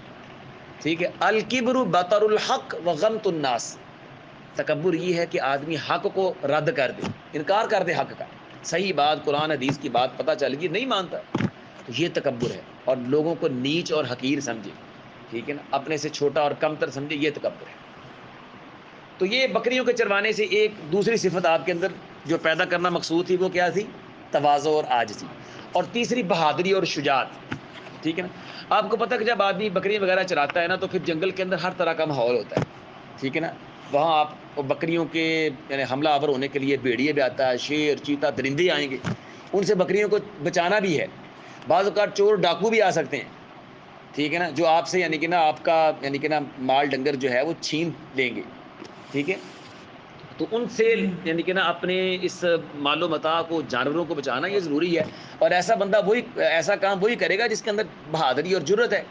ٹھیک ہے, الکبر بطر الحق وغمط الناس. تکبر یہ ہے کہ آدمی حق کو رد کر دے, انکار کر دے حق کا, صحیح بات قرآن حدیث کی بات پتہ چل گئی نہیں مانتا, تو یہ تکبر ہے, اور لوگوں کو نیچ اور حقیر سمجھے, ٹھیک ہے نا, اپنے سے چھوٹا اور کم تر سمجھے, یہ تکبر ہے. تو یہ بکریوں کے چروانے سے ایک دوسری صفت آپ کے اندر جو پیدا کرنا مقصود تھی وہ کیا تھی؟ تواضع اور عاجزی. اور تیسری بہادری اور شجاعت, ٹھیک ہے نا. آپ کو پتہ کہ جب آدمی بکری وغیرہ چراتا ہے نا تو پھر جنگل کے اندر ہر طرح کا ماحول ہوتا ہے, ٹھیک ہے نا. وہاں آپ بکریوں کے یعنی حملہ آور ہونے کے لیے بھیڑیے بھی آتا ہے, شیر چیتا درندے آئیں گے, ان سے بکریوں کو بچانا بھی ہے. بعض اوقات چور ڈاکو بھی آ سکتے ہیں, ٹھیک ہے نا, جو آپ سے یعنی کہ نا آپ کا یعنی کہ نا مال ڈنگر جو ہے وہ چھین لیں گے, ٹھیک ہے. تو ان سے یعنی کہ نا اپنے اس مال و متاع کو, جانوروں کو بچانا یہ ضروری ہے. اور ایسا بندہ وہی, ایسا کام وہی کرے گا جس کے اندر بہادری اور جرت ہے,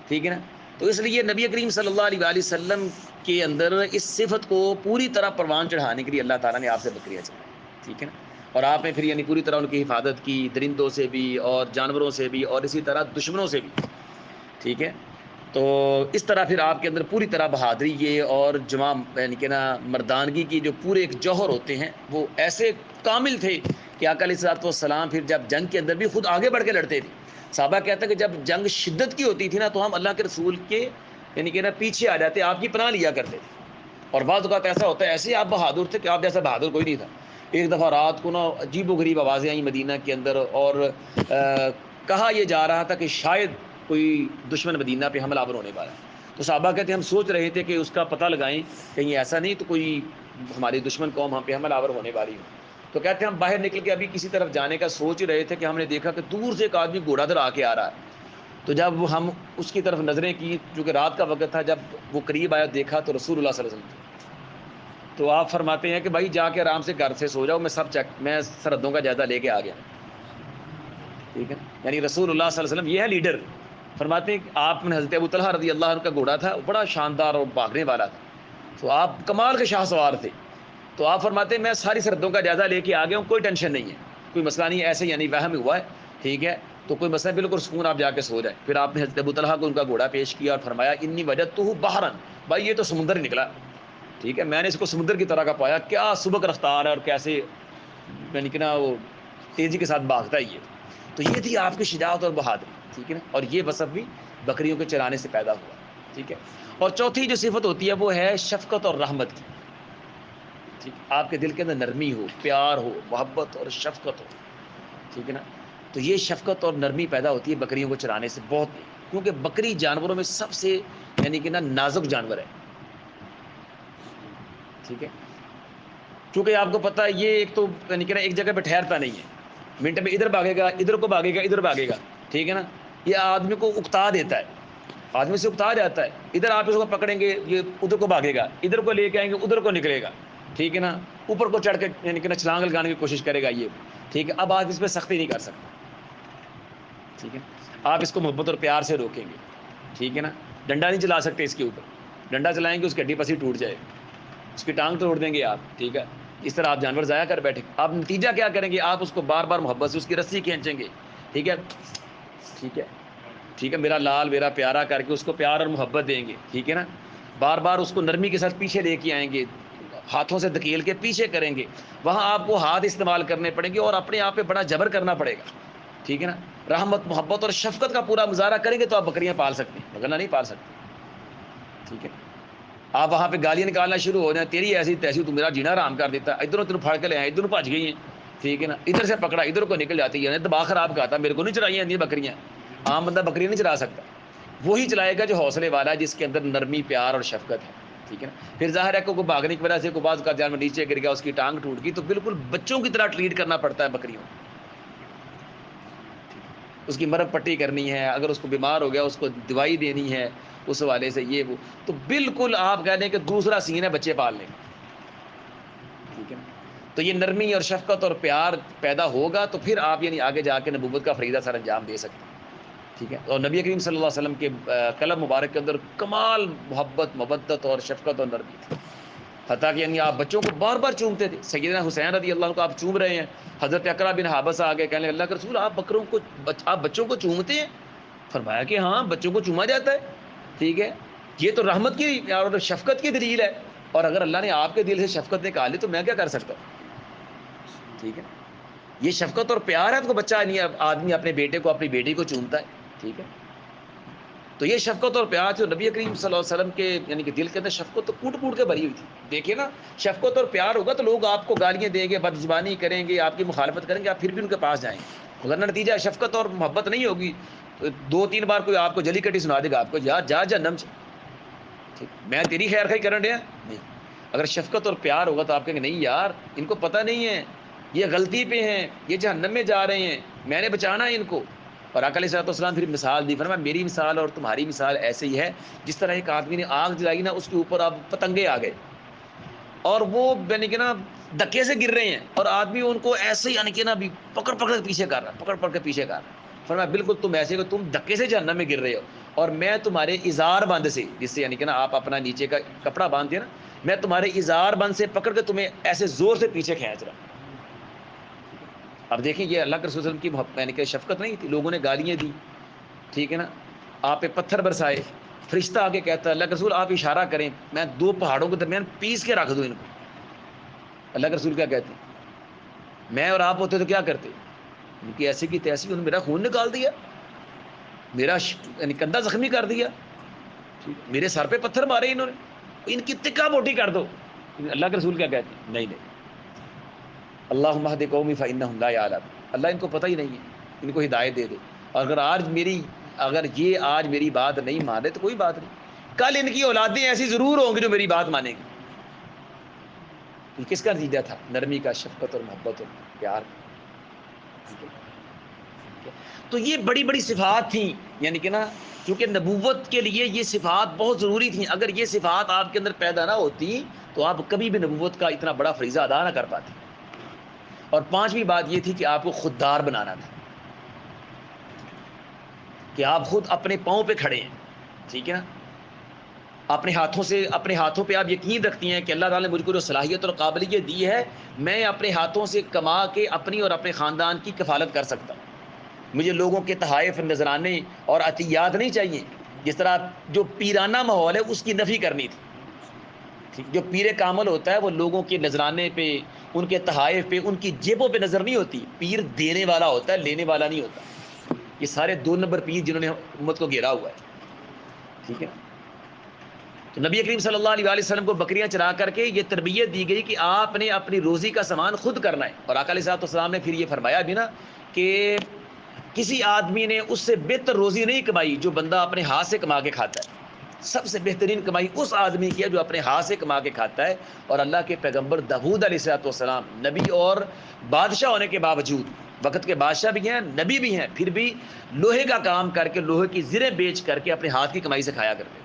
ٹھیک ہے نا. تو اس لیے نبی کریم صلی اللہ علیہ وآلہ وسلم کے اندر اس صفت کو پوری طرح پروان چڑھانے کے لیے اللہ تعالیٰ نے آپ سے بکریاں چلائی, ٹھیک ہے نا. اور آپ نے پھر یعنی پوری طرح ان کی حفاظت کی, درندوں سے بھی اور جانوروں سے بھی اور اسی طرح دشمنوں سے بھی, ٹھیک ہے. تو اس طرح پھر آپ کے اندر پوری طرح بہادری یہ اور جمع یعنی کہ نا مردانگی کی جو پورے ایک جوہر ہوتے ہیں وہ ایسے کامل تھے کہ آقا علیہ الصلوۃ والسلام پھر جب جنگ کے اندر بھی خود آگے بڑھ کے لڑتے تھے. صحابہ کہتے ہیں کہ جب جنگ شدت کی ہوتی تھی نا تو ہم اللہ کے رسول کے یعنی کہ نا پیچھے آ جاتے, آپ کی پناہ لیا کرتے تھے. اور بعض اوقات ایسا ہوتا ہے ایسے آپ بہادر تھے کہ آپ جیسا بہادر کوئی نہیں تھا. ایک دفعہ رات کو نا عجیب و غریب آوازیں آئیں مدینہ کے اندر, اور کہا یہ جا رہا تھا کہ شاید کوئی دشمن مدینہ پہ حملہ آور ہونے والا ہے. تو صحابہ کہتے ہیں ہم سوچ رہے تھے کہ اس کا پتہ لگائیں کہیں ایسا نہیں تو کوئی ہماری دشمن قوم ہم پہ حملہ آور ہونے والی ہو. تو کہتے ہیں ہم باہر نکل کے ابھی کسی طرف جانے کا سوچ رہے تھے کہ ہم نے دیکھا کہ دور سے ایک آدمی گھوڑا در آ کے آ رہا ہے. تو جب ہم اس کی طرف نظریں کی, چونکہ رات کا وقت تھا, جب وہ قریب آیا دیکھا تو رسول اللہ صلی اللہ علیہ وسلم تھے. تو آپ فرماتے ہیں کہ بھائی جا کے آرام سے گھر سے سو جاؤ, میں سرحدوں کا جائزہ لے کے آ گیا, ٹھیک ہے. یعنی رسول اللہ صلی اللہ علیہ وسلم یہ ہے لیڈر. فرماتے ہیں کہ آپ نے حضرت ابو طلحہ رضی اللہ عنہ کا گھوڑا تھا, بڑا شاندار اور بھاگنے والا تھا, تو آپ کمال کے شاہ سوار تھے. تو آپ فرماتے ہیں میں ساری سرحدوں کا جائزہ لے کے آ گیا ہوں, کوئی ٹینشن نہیں ہے, کوئی مسئلہ نہیں ہے, ایسے یعنی وہم ہوا ہے, ٹھیک ہے, تو کوئی مسئلہ بالکل سکون, آپ جا کے سو جائیں. پھر آپ نے حضرت ابو طلحہ کو ان کا گھوڑا پیش کیا اور فرمایا انی وجدتہ بحرا, بھائی یہ تو سمندر ہی نکلا, ٹھیک ہے, میں نے اس کو سمندر کی طرح کا پایا, کیا سبک رفتار ہے اور کیسے یعنی کہ نا وہ تیزی کے ساتھ بھاگتا ہی ہے. تو یہ تھی آپ کی شجاعت اور بہادری, ٹھیک ہے نا. اور یہ وصف بھی بکریوں کے چرانے سے پیدا ہوا, ٹھیک ہے. اور چوتھی جو صفت ہوتی ہے وہ ہے شفقت اور رحمت کی, ٹھیک. آپ کے دل کے اندر نرمی ہو, پیار ہو, محبت اور شفقت ہو, ٹھیک ہے نا. تو یہ شفقت اور نرمی پیدا ہوتی ہے بکریوں کو چرانے سے بہت, کیونکہ بکری جانوروں میں سب سے یعنی کہ نا نازک جانور ہے, ٹھیک ہے. کیونکہ آپ کو پتہ ہے یہ ایک تو یعنی کہ نا ایک جگہ پہ ٹھہرتا نہیں ہے, منٹ میں ادھر بھاگے گا, ادھر کو بھاگے گا, ادھر بھاگے گا, ٹھیک ہے نا. یہ آدمی کو اکتا دیتا ہے, آدمی سے اکتا جاتا ہے. ادھر آپ اس کو پکڑیں گے یہ ادھر کو بھاگے گا, ادھر کو لے کے آئیں گے ادھر کو نکلے گا, ٹھیک ہے نا. اوپر کو چڑھ کے یعنی کہ نا چھلانگ لگانے کی کوشش کرے گا یہ, ٹھیک ہے. اب آپ اس پہ سختی نہیں کر سکتے, ٹھیک ہے. آپ اس کو محبت اور پیار سے روکیں گے, ٹھیک ہے نا. ڈنڈا نہیں چلا سکتے اس کے اوپر, ڈنڈا چلائیں گے اس کی ہڈی پسی ٹوٹ جائے, اس کی ٹانگ توڑ دیں گے آپ, ٹھیک ہے. اس طرح آپ جانور ضائع کر بیٹھے. آپ نتیجہ کیا کریں گے, آپ اس کو بار بار محبت سے اس کی رسی کھینچیں گے, ٹھیک ہے, ٹھیک ہے, ٹھیک ہے, میرا لال میرا پیارا کر کے اس کو پیار اور محبت دیں گے, ٹھیک ہے نا. بار بار اس کو نرمی کے ساتھ پیچھے لے کے آئیں گے, ہاتھوں سے دھکیل کے پیچھے کریں گے. وہاں آپ کو ہاتھ استعمال کرنے پڑیں گے اور اپنے آپ پہ بڑا جبر کرنا پڑے گا, ٹھیک ہے نا. رحمت محبت اور شفقت کا پورا مظاہرہ کریں گے تو آپ بکریاں پال سکتے ہیں, ورنہ نہیں پال سکتے, ٹھیک ہے. آپ وہاں پہ گالیاں نکالنا شروع ہو جائیں, تیری ایسی تیسی, تو میرا جینا آرام کر دیتا, ادھر ادھر پھاڑ کے لے آئے, ادھر بھج گئی ہیں, ٹھیک ہے نا. ادھر سے پکڑا ادھر کو نکل جاتی ہے, دبا خراب کہتا میرے کو نہیں چلائی ہیں بکریاں. عام بندہ بکری نہیں چلا سکتا, وہی چلائے گا جو حوصلے والا ہے, جس کے اندر نرمی پیار اور شفقت ہے, ٹھیک ہے نا. پھر ظاہر ہے کہ بھاگنے کی وجہ سے کوئی بعض کا جانور نیچے گر گیا, اس کی ٹانگ ٹوٹ گئی, تو بالکل بچوں کی طرح ٹریٹ کرنا پڑتا ہے بکریوں, اس کی مرہم پٹی کرنی ہے, اگر اس کو بیمار ہو گیا اس کو دوائی دینی ہے اس والے سے, یہ وہ, تو بالکل آپ کہہ دیں کہ دوسرا سین ہے بچے پالنے کا, ٹھیک ہے نا. تو یہ نرمی اور شفقت اور پیار پیدا ہوگا تو پھر آپ یعنی آگے جا کے نبوت کا فریضہ سر انجام دے سکتے ہیں. ٹھیک ہے. اور نبی کریم صلی اللہ علیہ وسلم کے قلب مبارک کے اندر کمال محبت، مودت اور شفقت اور نرمی تھی. حتیٰ کہ یعنی آپ بچوں کو بار بار چومتے تھے. سیدنا حسین رضی اللہ عنہ کو آپ چوم رہے ہیں، حضرت اقرا بن حابس آ گئے، کہنے لگے اللہ کے رسول آپ آپ بچوں کو چومتے ہیں؟ فرمایا کہ ہاں بچوں کو چوما جاتا ہے. ٹھیک ہے. یہ تو رحمت کی اور شفقت کی دلیل ہے، اور اگر اللہ نے آپ کے دل سے شفقت نکالی تو میں کیا کر سکتا ہوں. ٹھیک ہے. یہ شفقت اور پیار ہے. تو بچہ نہیں، آدمی اپنے بیٹے کو اپنی بیٹی کو چومتا ہے. ٹھیک ہے. تو یہ شفقت اور پیار جو نبی کریم صلی اللہ علیہ وسلم کے یعنی کہ دل کے اندر شفقت تو کوٹ کوٹ کے بھری ہوئی تھی. دیکھیے نا، شفقت اور پیار ہوگا تو لوگ آپ کو گالیاں دیں گے، بدزبانی کریں گے، آپ کی مخالفت کریں گے، آپ پھر بھی ان کے پاس جائیں گے. اگر نتیجہ شفقت اور محبت نہیں ہوگی تو 2-3 بار کوئی آپ کو جلی کٹی سنا دے گا، آپ کو جا جہنم سے. ٹھیک، میں تیری خیر خواہی کرن ڈیا نہیں. اگر شفقت اور پیار ہوگا تو آپ کہیں گے نہیں یار ان کو پتہ نہیں ہے، یہ غلطی پہ ہیں، یہ جہنم میں جا رہے ہیں، میں نے بچانا ہے ان کو. اور آقا علیہ الصلوۃ والسلام پھر مثال دی، فرمایا میری مثال اور تمہاری مثال ایسے ہی ہے جس طرح ایک آدمی نے آگ جلائی نا، اس کے اوپر اب پتنگے آ گئے اور وہ یعنی کہ نا دھکے سے گر رہے ہیں، اور آدمی ان کو ایسے ہی یعنی کہ نا پکڑ کے پیچھے کر رہا ہے، پکڑ کے پیچھے کر رہا ہے. فرمایا بالکل تم ایسے کہ تم دھکے سے جہنم میں گر رہے ہو، اور میں تمہارے ازار بند سے، جس سے یعنی کہ نا آپ اپنا نیچے کا کپڑا باندھتے ہیں نا، میں تمہارے ازار بند سے پکڑ کے تمہیں ایسے زور سے پیچھے کھینچ رہا ہوں. اب دیکھیں یہ اللہ کے رسول صلی اللہ علیہ وسلم کی یعنی کہ شفقت نہیں تھی. لوگوں نے گالیاں دی، ٹھیک ہے نا، آپ پہ پتھر برسائے. فرشتہ آ کے کہتا ہے اللہ کے رسول آپ اشارہ کریں، میں 2 پہاڑوں کے درمیان پیس کے رکھ دوں ان کو. اللہ کے رسول کیا کہتے ہیں؟ میں اور آپ ہوتے تو کیا کرتے؟ ان کی ایسی کی تیسی، انہوں نے میرا خون نکال دیا، میرا یعنی کندھا زخمی کر دیا، میرے سر پہ پتھر مارے انہوں نے، ان کی تکا موٹی کر دو. اللہ کے رسول کیا کہتے ہیں؟ نہیں نہیں، اللہم اہد قومی فانہم لا یعلمون، اللہ ان کو پتہ ہی نہیں ہے، ان کو ہدایت دے دے. اور اگر یہ آج میری بات نہیں مانے تو کوئی بات نہیں، کل ان کی اولادیں ایسی ضرور ہوں گی جو میری بات مانیں گی. یہ کس کا نتیجہ تھا؟ نرمی کا، شفقت اور محبت اور پیار. تو یہ بڑی بڑی صفات تھیں، یعنی کہ نا کیونکہ نبوت کے لیے یہ صفات بہت ضروری تھیں. اگر یہ صفات آپ کے اندر پیدا نہ ہوتی تو آپ کبھی بھی نبوت کا اتنا بڑا فریضہ ادا نہ کر پاتے. اور 5ویں بات یہ تھی کہ آپ کو خوددار بنانا تھا، کہ آپ خود اپنے پاؤں پہ کھڑے ہیں. ٹھیک ہے نا، اپنے ہاتھوں پہ آپ یقین رکھتی ہیں کہ اللہ تعالیٰ نے مجھ کو جو صلاحیت اور قابلیت دی ہے، میں اپنے ہاتھوں سے کما کے اپنی اور اپنے خاندان کی کفالت کر سکتا ہوں. مجھے لوگوں کے تحائف، نذرانے اور عطیات نہیں چاہیے. جس طرح جو پیرانہ ماحول ہے اس کی نفی کرنی تھی. جو پیر کامل ہوتا ہے وہ لوگوں کے نذرانے پہ، ان کے تحائف پہ، ان کی جیبوں پہ نظر نہیں ہوتی. پیر دینے والا ہوتا ہے، لینے والا نہیں ہوتا. یہ سارے 2 نمبر پیر جنہوں نے امت کو گھیرا ہوا ہے. ٹھیک ہے. تو نبی کریم صلی اللہ علیہ وسلم کو بکریاں چرا کر کے یہ تربیت دی گئی کہ آپ نے اپنی روزی کا سامان خود کرنا ہے. اور آقا علیہ الصلوۃ والسلام نے پھر یہ فرمایا بھی نا کہ کسی آدمی نے اس سے بہتر روزی نہیں کمائی جو بندہ اپنے ہاتھ سے کما کے کھاتا ہے. سب سے بہترین کمائی اس آدمی کی ہے جو اپنے ہاتھ سے کما کے کھاتا ہے. اور اللہ کے پیغمبر داؤد علیہ الصلوۃ والسلام نبی اور بادشاہ ہونے کے باوجود، وقت کے بادشاہ بھی ہیں، نبی بھی ہیں، پھر بھی لوہے کا کام کر کے، لوہے کی زریں بیچ کر کے اپنے ہاتھ کی کمائی سے کھایا کرتے.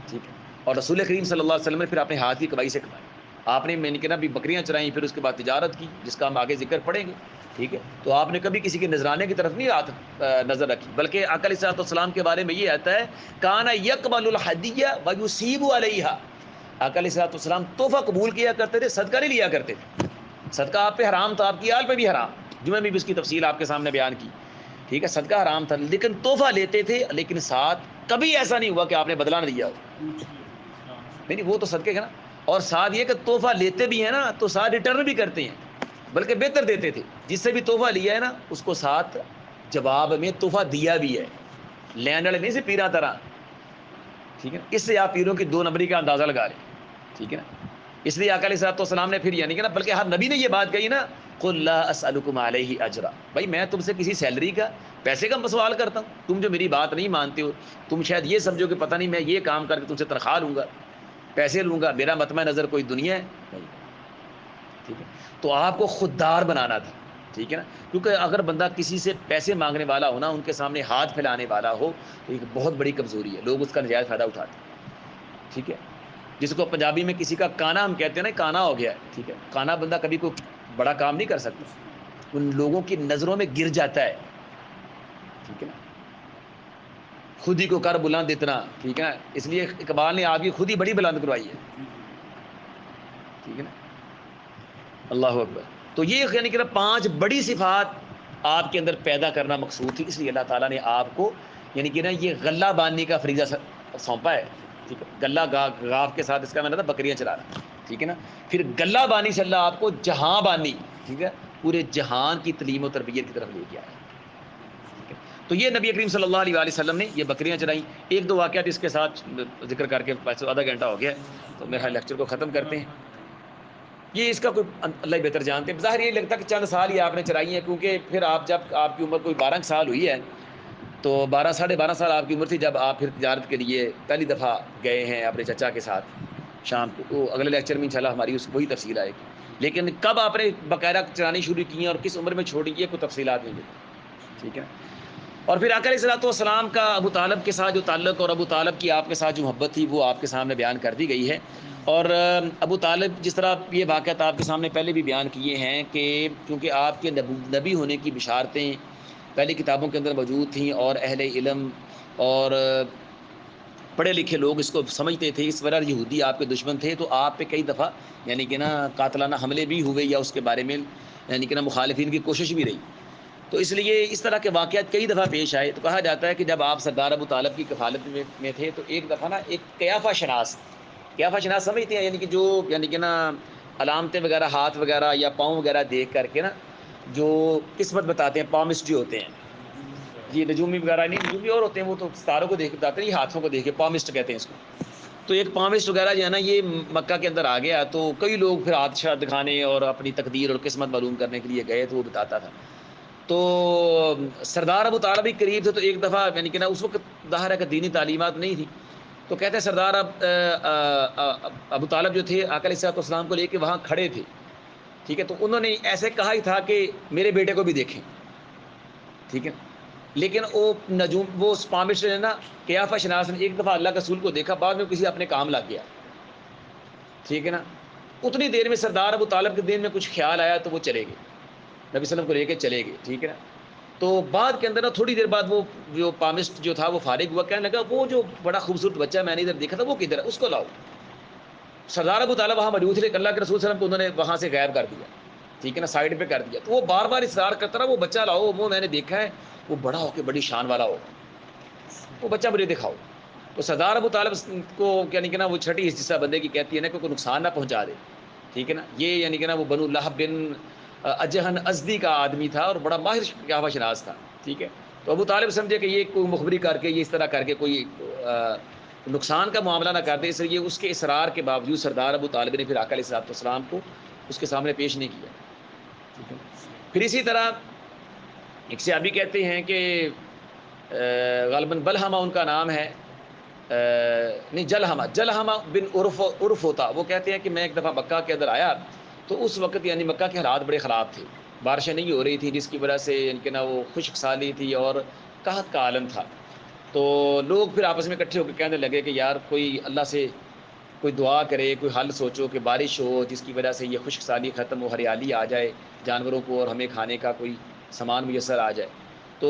ٹھیک ہے. اور رسول کریم صلی اللہ علیہ وسلم نے پھر اپنے ہاتھ کی کمائی سے کمائی. آپ نے میں نے کہنا بھی بکریاں چرائیں، پھر اس کے بعد تجارت کی جس کا ہم آگے ذکر پڑھیں گے. ٹھیک ہے. تو آپ نے کبھی کسی کے نذرانے کی طرف نہیں نظر رکھی، بلکہ آقا علیہ الصلوۃ والسلام کے بارے میں یہ آتا ہے کان یقبل الہدیہ ویصیب علیہا. آقا علیہ الصلوۃ والسلام تحفہ قبول کیا کرتے تھے، صدقہ نہیں لیا کرتے تھے. صدقہ آپ پہ حرام تھا، آپ کی آل پہ بھی حرام. جمعہ میں بھی اس کی تفصیل آپ کے سامنے بیان کی. ٹھیک ہے. صدقہ حرام تھا لیکن تحفہ لیتے تھے، لیکن ساتھ کبھی ایسا نہیں ہوا کہ آپ نے بدلہ نہ دیا ہو. نہیں وہ تو صدقے کا نا. اور ساتھ یہ کہ تحفہ لیتے بھی ہیں نا تو ساتھ ریٹرن بھی کرتے ہیں، بلکہ بہتر دیتے تھے. جس سے بھی تحفہ لیا ہے نا اس کو ساتھ جواب میں تحفہ دیا بھی ہے. لین والے نہیں سے پیرا طرح. ٹھیک ہے. اس سے آپ پیروں کی 2 نمبری کا اندازہ لگا لیں. ٹھیک ہے نا. اس لیے آقا علیہ الصلوۃ والسلام نے پھر یعنی کہ نا، بلکہ ہر نبی نے یہ بات کہی نا قل لا اسألکم علیہ اجرا، بھائی میں تم سے کسی سیلری کا، پیسے کا سوال کرتا ہوں. تم جو میری بات نہیں مانتے ہو، تم شاید یہ سمجھو کہ پتہ نہیں میں یہ کام کر کے تم سے تنخواہ لوں گا، پیسے لوں گا، میرا مطمع نظر کوئی دنیا ہے نہیں. ٹھیک ہے. تو آپ کو خوددار بنانا تھا. ٹھیک ہے نا. کیونکہ اگر بندہ کسی سے پیسے مانگنے والا ہو نا، ان کے سامنے ہاتھ پھیلانے والا ہو، تو ایک بہت بڑی کمزوری ہے، لوگ اس کا نجائز فائدہ اٹھاتے ہیں. ٹھیک ہے. جس کو پنجابی میں کسی کا کانا ہم کہتے ہیں نا، کانا ہو گیا ہے، ٹھیک ہے، کانا بندہ کبھی کوئی بڑا کام نہیں کر سکتا، ان لوگوں کی نظروں میں گر جاتا ہے، ٹھیک ہے نا، خود ہی کو کر بلند اتنا، ٹھیک ہے نا، اس لیے اقبال نے آپ کی خود ہی بڑی بلند کروائی ہے، ٹھیک ہے نا، اللہ اکبر۔ تو یہ یعنی کہ 5 بڑی صفات آپ کے اندر پیدا کرنا مقصود تھی، اس لیے اللہ تعالیٰ نے آپ کو یعنی کہ نا یہ غلہ باننے کا فریضہ سونپا ہے، ٹھیک ہے، غلہ غاف کے ساتھ اس کا مطلب بکریاں چلانا، ٹھیک ہے نا، پھر غلہ بانی سے اللہ آپ کو جہاں بانی، ٹھیک ہے، پورے جہان کی تعلیم و تربیت کی طرف لے کے آیا، ٹھیک ہے۔ تو یہ نبی کریم صلی اللہ علیہ وآلہ وسلم نے یہ بکریاں چرائیں۔ ایک دو واقعات اس کے ساتھ ذکر کر کے آدھا گھنٹہ ہو گیا تو میرا لیکچر کو ختم کرتے ہیں۔ یہ اس کا کوئی اللہ ہی بہتر جانتے ہیں، ظاہر یہ لگتا ہے کہ چند سال ہی آپ نے چرائی ہیں، کیونکہ پھر آپ جب آپ کی عمر کوئی 12 سال ہوئی ہے تو 12 ساڑھے 12 سال آپ کی عمر تھی جب آپ پھر تجارت کے لیے پہلی دفعہ گئے ہیں اپنے چچا کے ساتھ شام کو، وہ اگلے لیکچر میں انشاءاللہ ہماری وہی تفصیل آئے گی، لیکن کب آپ نے باقاعدہ چرانی شروع کی ہیں اور کس عمر میں چھوڑی یہ کوئی تفصیلات نہیں ملتی، ٹھیک ہے۔ اور پھر آقا علیہ الصلوۃ والسلام کا ابو طالب کے ساتھ جو تعلق اور ابو طالب کی آپ کے ساتھ جو محبت تھی وہ آپ کے سامنے بیان کر دی گئی ہے۔ اور ابو طالب جس طرح یہ واقعات آپ کے سامنے پہلے بھی بیان کیے ہیں کہ کیونکہ آپ کے نبی ہونے کی بشارتیں پہلی کتابوں کے اندر موجود تھیں اور اہل علم اور پڑھے لکھے لوگ اس کو سمجھتے تھے، اس وجہ یہودی آپ کے دشمن تھے، تو آپ پہ کئی دفعہ یعنی کہ نا قاتلانہ حملے بھی ہوئے یا اس کے بارے میں یعنی کہ نا مخالفین کی کوشش بھی رہی، تو اس لیے اس طرح کے واقعات کئی دفعہ پیش آئے۔ تو کہا جاتا ہے کہ جب آپ سردار ابو طالب کی کفالت میں تھے تو ایک دفعہ نا ایک قیافہ شناس سمجھتے ہیں، یعنی کہ جو یعنی کہ نا علامتیں وغیرہ ہاتھ وغیرہ یا پاؤں وغیرہ دیکھ کر کے نا جو قسمت بتاتے ہیں، پامسٹ جو ہوتے ہیں، یہ نجومی وغیرہ نہیں، نجومی اور ہوتے ہیں وہ تو ستاروں کو دیکھ کے بتاتے ہیں، یہ ہاتھوں کو دیکھ کے پامسٹ کہتے ہیں اس کو۔ تو ایک پامسٹ وغیرہ جو ہے نا یہ مکہ کے اندر آ گیا، تو کئی لوگ پھر ہاتھ شاہ دکھانے اور اپنی تقدیر اور قسمت معلوم کرنے کے لیے گئے تو وہ بتاتا تھا۔ تو سردار ابو طالب بھی قریب تھے، تو ایک دفعہ یعنی کہ نا اس وقت ظاہر ہے کہ دینی تعلیمات نہیں تھی، تو کہتے ہیں سردار ابو طالب جو تھے آقا علیہ السلام کو لے کے وہاں کھڑے تھے، ٹھیک ہے، تو انہوں نے ایسے کہا ہی تھا کہ میرے بیٹے کو بھی دیکھیں، ٹھیک ہے، لیکن وہ پامسٹ نے نا قیافہ شناس نے ایک دفعہ اللہ کے رسول کو دیکھا، بعد میں کسی اپنے کام لگ گیا، ٹھیک ہے نا، اتنی دیر میں سردار ابو طالب کے دل میں کچھ خیال آیا تو وہ چلے گئے، نبی صلی اللہ علیہ وسلم کو لے کے چلے گئے، ٹھیک ہے نا۔ تو بعد کے اندر نا تھوڑی دیر بعد وہ جو پامسٹ جو تھا وہ فارغ ہوا، کہنے لگا وہ جو بڑا خوبصورت بچہ میں نے ادھر دیکھا تھا وہ کدھر ہے، اس کو لاؤ۔ سردار ابو طالب وہاں موجود تھے، اللہ کے رسول صلی اللہ علیہ وسلم کو انہوں نے وہاں سے غائب کر دیا، ٹھیک ہے نا، سائڈ پہ کر دیا، تو وہ بار بار اصرار کرتا رہا وہ بچہ لاؤ، وہ میں نے دیکھا ہے وہ بڑا ہو کے بڑی شان والا ہو، وہ بچہ مجھے دکھاؤ۔ تو سردار ابو طالب کو یعنی کہ نا وہ چھٹی حصہ بندے کی کہتی ہے نا کہ کوئی نقصان نہ پہنچا دے، ٹھیک ہے نا، یہ یعنی کہ نا وہ بنو لہب بن اجہن ازدی کا آدمی تھا اور بڑا ماہر قیافہ شناس تھا، ٹھیک ہے۔ تو ابو طالب سمجھے کہ یہ کوئی مخبری کر کے یہ اس طرح کر کے کوئی نقصان کا معاملہ نہ کر دے، اس لیے اس کے اصرار کے باوجود سردار ابو طالب نے پھر آقا علیہ الصلوۃ والسلام کو اس کے سامنے پیش نہیں کیا، ٹھیک ہے۔ پھر اسی طرح ایک صحابی کہتے ہیں کہ غالباً بلحمہ ان کا نام ہے، نہیں جلحمہ بن عرف ہوتا، وہ کہتے ہیں کہ میں ایک دفعہ مکہ کے اندر آیا تو اس وقت یعنی مکہ کے حالات بڑے خراب تھے، بارشیں نہیں ہو رہی تھی جس کی وجہ سے ان کے نا وہ خشک سالی تھی اور قحط کا عالم تھا، تو لوگ پھر آپس میں اکٹھے ہو کے کہنے لگے کہ یار کوئی اللہ سے کوئی دعا کرے، کوئی حل سوچو کہ بارش ہو جس کی وجہ سے یہ خشک سالی ختم ہو، ہریالی آ جائے جانوروں کو اور ہمیں کھانے کا کوئی سامان میسر آ جائے۔ تو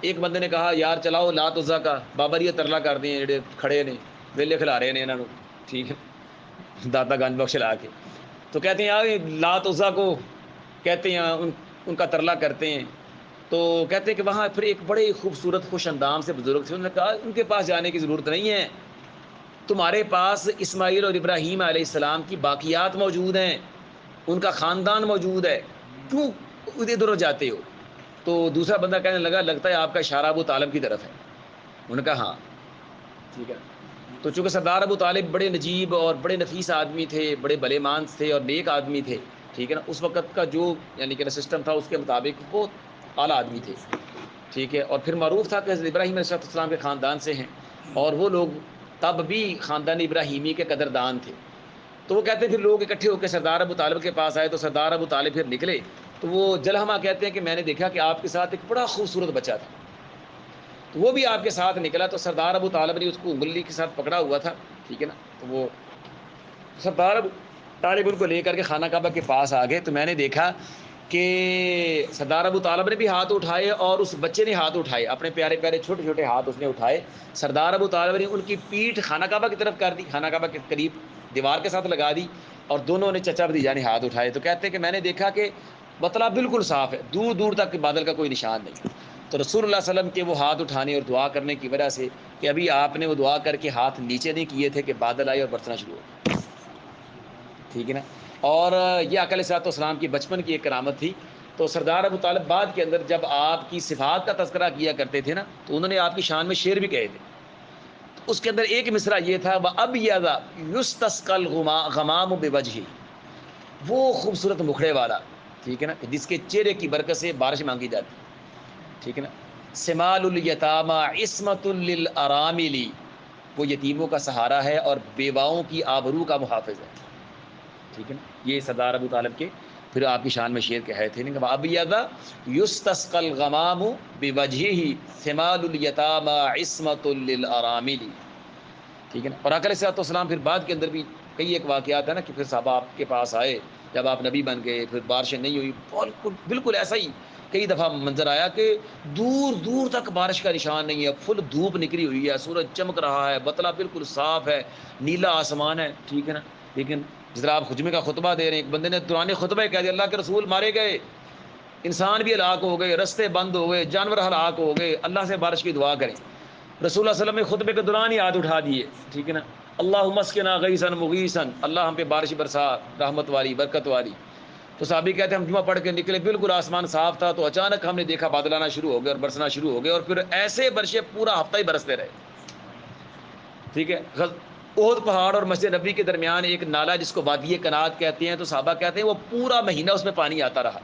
ایک بندے نے کہا یار چلاؤ لات عزا کا بابر یہ ترلا کر دیں جڑے کھڑے نے ویلے کھلا رہے ہیں انہوں، ٹھیک ہے، داتا گنج بخش لا کے، تو کہتے ہیں یار لات عزا کو کہتے ہیں ان کا ترلا کرتے ہیں، تو کہتے ہیں کہ وہاں پھر ایک بڑے خوبصورت خوش اندام سے بزرگ تھے، انہوں نے کہا ان کے پاس جانے کی ضرورت نہیں ہے، تمہارے پاس اسماعیل اور ابراہیم علیہ السلام کی باقیات موجود ہیں، ان کا خاندان موجود ہے، کیوں ادھر ادھر جاتے ہو؟ تو دوسرا بندہ کہنے لگا لگتا ہے آپ کا اشارہ ابو طالب کی طرف ہے، انہوں نے کہا ہاں، ٹھیک ہے۔ تو چونکہ سردار ابو طالب بڑے نجیب اور بڑے نفیس آدمی تھے، بڑے بھلے مانس تھے اور نیک آدمی تھے، ٹھیک ہے نا، اس وقت کا جو یعنی کہ سسٹم تھا اس کے مطابق بہت اعلیٰ آدمی تھے، ٹھیک ہے، اور پھر معروف تھا کہ حضرت ابراہیم علیہ السلام کے خاندان سے ہیں اور وہ لوگ تب بھی خاندان ابراہیمی کے قدردان تھے۔ تو وہ کہتے ہیں پھر لوگ اکٹھے ہو کے سردار ابو طالب کے پاس آئے، تو سردار ابو طالب پھر نکلے، تو وہ جلحمہ کہتے ہیں کہ میں نے دیکھا کہ آپ کے ساتھ ایک بڑا خوبصورت بچہ تھا، تو وہ بھی آپ کے ساتھ نکلا، تو سردار ابو طالب نے اس کو انگلی کے ساتھ پکڑا ہوا تھا، ٹھیک ہے نا، تو وہ سردار ابو طالب ان کو لے کر کے خانہ کعبہ کے پاس آ گئے، تو میں نے دیکھا کہ سردار ابو طالب نے بھی ہاتھ اٹھائے اور اس بچے نے ہاتھ اٹھائے، اپنے پیارے پیارے چھوٹے چھوٹے ہاتھ اس نے اٹھائے. سردار ابو طالب نے ان کی پیٹھ خانہ کعبہ کی طرف کر دی، خانہ کعبہ کے قریب دیوار کے ساتھ لگا دی، اور دونوں نے چچا بھتیجا نے ہاتھ اٹھائے. تو کہتے ہیں کہ میں نے دیکھا کہ مطلب بالکل صاف ہے، دور دور تک بادل کا کوئی نشان نہیں. تو رسول اللہ صلی اللہ علیہ وسلم کے وہ ہاتھ اٹھانے اور دعا کرنے کی وجہ سے کہ ابھی آپ نے وہ دعا کر کے ہاتھ نیچے نہیں کیے تھے کہ بادل آئے اور برسنا شروع ہو. ٹھیک ہے نا. اور یہ آقا علیہ الصلوۃ والسلام کی بچپن کی ایک کرامت تھی. تو سردار ابو طالب بعد کے اندر جب آپ کی صفات کا تذکرہ کیا کرتے تھے نا، تو انہوں نے آپ کی شان میں شعر بھی کہے تھے. اس کے اندر ایک مصرع یہ تھا، وَأَبْيَضَ يُسْتَسْقَى الْغَمَامُ بِوَجْهِهِ، وہ خوبصورت مکھڑے والا، ٹھیک ہے نا، جس کے چہرے کی برکت سے بارش مانگی جاتی ہے. ٹھیک ہے نا. سمال الیتامى عصمۃ للارامل، وہ یتیموں کا سہارا ہے اور بیواؤں کی آبرو کا محافظ ہے. ٹھیک ہے نا. یہ سردار ابو طالب کے پھر آپ کی شان میں شعر کہے تھے کہ ابیض یستسقى الغمام بوجهه ثمال الیتامى عصمۃ للارامل. ٹھیک ہے نا. اور آقا علیہ الصلوۃ والسلام پھر بعد کے اندر بھی کئی ایک واقعات ہیں نا کہ پھر صحابہ آپ کے پاس آئے جب آپ نبی بن گئے، پھر بارشیں نہیں ہوئی، بالکل ایسا ہی کئی دفعہ منظر آیا کہ دور دور تک بارش کا نشان نہیں ہے، فل دھوپ نکلی ہوئی ہے، سورج چمک رہا ہے، بطلا بالکل صاف ہے، نیلا آسمان ہے. ٹھیک ہے نا. لیکن جس طرح آپ خجمے کا خطبہ دے رہے ہیں، ایک بندے نے دوران خطبہ کہہ دیا اللہ کے رسول مارے گئے، انسان بھی ہلاک ہو گئے، رستے بند ہو گئے، جانور ہلاک ہو گئے، اللہ سے بارش کی دعا کریں. رسول اللہ صلی اللہ علیہ وسلم نے خطبے کے دوران ہی ہاتھ اٹھا دیے. ٹھیک ہے نا. اللہم اسقنا غیثا مغیثا، اللہ ہم پہ بارش برسا، رحمت والی برکت والی. تو صحابی کہتے ہیں ہم جمعہ پڑھ کے نکلے، بالکل آسمان صاف تھا، تو اچانک ہم نے دیکھا بادل آنا شروع ہو گئے اور برسنا شروع ہو گئے، اور پھر ایسے برشے پورا ہفتہ ہی برستے رہے. ٹھیک ہے. احد پہاڑ اور مسجد نبوی کے درمیان ایک نالا جس کو وادی کنات کہتے ہیں، تو صحابہ کہتے ہیں وہ پورا مہینہ اس میں پانی آتا رہا.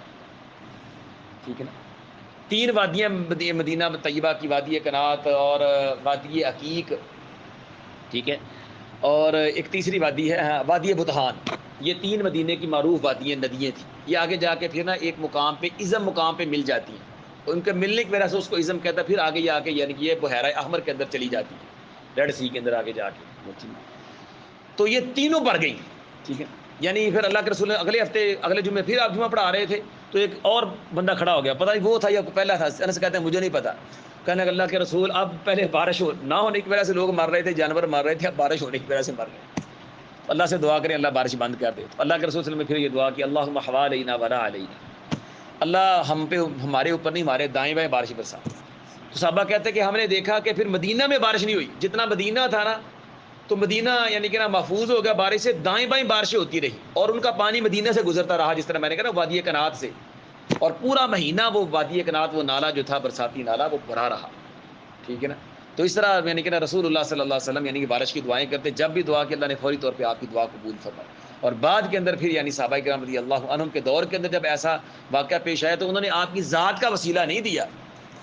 ٹھیک ہے نا. 3 وادیاں مدینہ طیبہ کی، وادی کنات اور وادی عقیق. ٹھیک ہے. اور ایک تیسری وادی ہے وادی بطحان. یہ 3 مدینے کی معروف وادیاں ندیاں تھیں. یہ آگے جا کے پھر نا ایک مقام پہ عزم مقام پہ مل جاتی ہیں، ان کے ملنے کی وجہ سے اس کو عزم کہتا ہے. پھر آگے جا کے یعنی کہ یہ بحیرہ احمر کے اندر چلی جاتی ہے، ریڈ سی کے اندر آگے جا کے. تو یہ تینوں بڑھ گئی. ٹھیک ہے. یعنی پھر اللہ کے رسول نے اگلے ہفتے اگلے جمعے پھر آپ جمعہ پڑھا رہے تھے، تو ایک اور بندہ کھڑا ہو گیا، پتہ نہیں وہ تھا یا پہلا تھا. انس کہتے ہیں مجھے نہیں پتا. کہنے کہ اللہ کے رسول اب پہلے بارش نہ ہونے کی وجہ سے لوگ مر رہے تھے، جانور مر رہے تھے، اب بارش ہونے کی وجہ سے مر رہے ہیں. اللہ سے دعا کریں اللہ بارش بند کر دے. تو اللہ کے رسول صلی اللہ علیہ وسلم نے پھر یہ دعا کی اللہم حوالینہ ولا علینا، اللہ ہم پہ ہمارے اوپر نہیں، ہمارے دائیں بائیں بارش برسا. تو صحابہ کہتے ہیں کہ ہم نے دیکھا کہ پھر مدینہ میں بارش نہیں ہوئی، جتنا مدینہ تھا نا تو مدینہ یعنی کہ نا محفوظ ہو گیا بارش سے، دائیں بائیں بارشیں ہوتی رہی اور ان کا پانی مدینہ سے گزرتا رہا، جس طرح میں نے کہا نا وادی کنات سے. اور پورا مہینہ وہ وادی کنات، وہ نالا جو تھا برساتی نالا، وہ بھرا رہا. ٹھیک ہے نا. تو اس طرح یعنی کہ نا رسول اللہ صلی اللہ علیہ وسلم یعنی کہ بارش کی دعائیں کرتے، جب بھی دعا کی اللہ نے فوری طور پہ آپ کی دعا قبول فرمائی. اور بعد کے اندر پھر یعنی صحابہ کرام رضی اللہ عنہم کے دور کے اندر جب ایسا واقعہ پیش آیا تو انہوں نے آپ کی ذات کا وسیلہ نہیں دیا،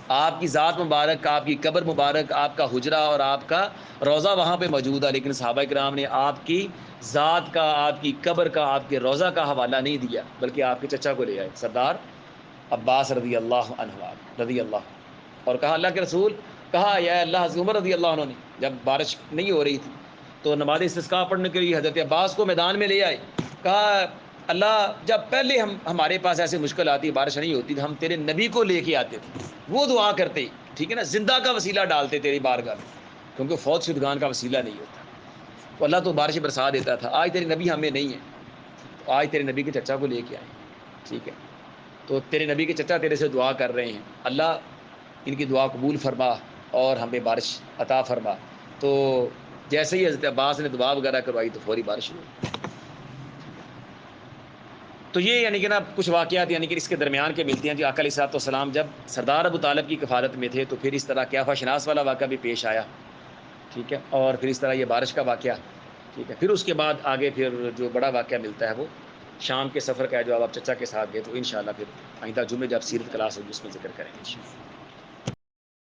آپ کی ذات مبارک، آپ کی قبر مبارک، آپ کا حجرہ اور آپ کا روضہ وہاں پہ موجود ہے، لیکن صحابہ کرام نے آپ کی ذات کا، آپ کی قبر کا، آپ کے روضہ کا حوالہ نہیں دیا، بلکہ آپ کے چچا کو لے آئے سردار عباس رضی اللہ عنہ رضی اللہ. اور کہا اللہ کے رسول، کہا یا اللہ، حضرت عمر رضی اللہ عنہ نے جب بارش نہیں ہو رہی تھی تو نماز استسقاء پڑھنے کے لیے حضرت عباس کو میدان میں لے آئے. کہا اللہ جب پہلے ہمارے پاس ایسے مشکل آتی، بارش نہیں ہوتی، تو ہم تیرے نبی کو لے کے آتے تھے، وہ دعا کرتے. ٹھیک ہے نا. زندہ کا وسیلہ ڈالتے تیری بارگاہ میں، کیونکہ فوت شدگان کا وسیلہ نہیں ہوتا. تو اللہ تو بارش برسا دیتا تھا. آج تیرے نبی ہمیں نہیں ہے، تو آج تیرے نبی کے چچا کو لے کے آئے. ٹھیک ہے. تو تیرے نبی کے چچا تیرے سے دعا کر رہے ہیں، اللہ ان کی دعا قبول فرما اور ہمیں بارش عطا فرما. تو جیسے ہی حضرت عباس نے دعا وغیرہ کروائی تو فوری بارش ہوئی. تو یہ یعنی کہ نا کچھ واقعات یعنی کہ اس کے درمیان کے ملتے ہیں کہ آقا علیہ الصلوۃ والسلام جب سردار ابو طالب کی کفالت میں تھے تو پھر اس طرح قیافہ شناس والا واقعہ بھی پیش آیا. ٹھیک ہے. اور پھر اس طرح یہ بارش کا واقعہ. ٹھیک ہے. پھر اس کے بعد آگے پھر جو بڑا واقعہ ملتا ہے وہ شام کے سفر کا ہے جو آپ چچا کے ساتھ گئے، تو انشاءاللہ پھر آئندہ جمعے جب سیرت کلاس ہوگی اس میں ذکر کریں گے انشاءاللہ.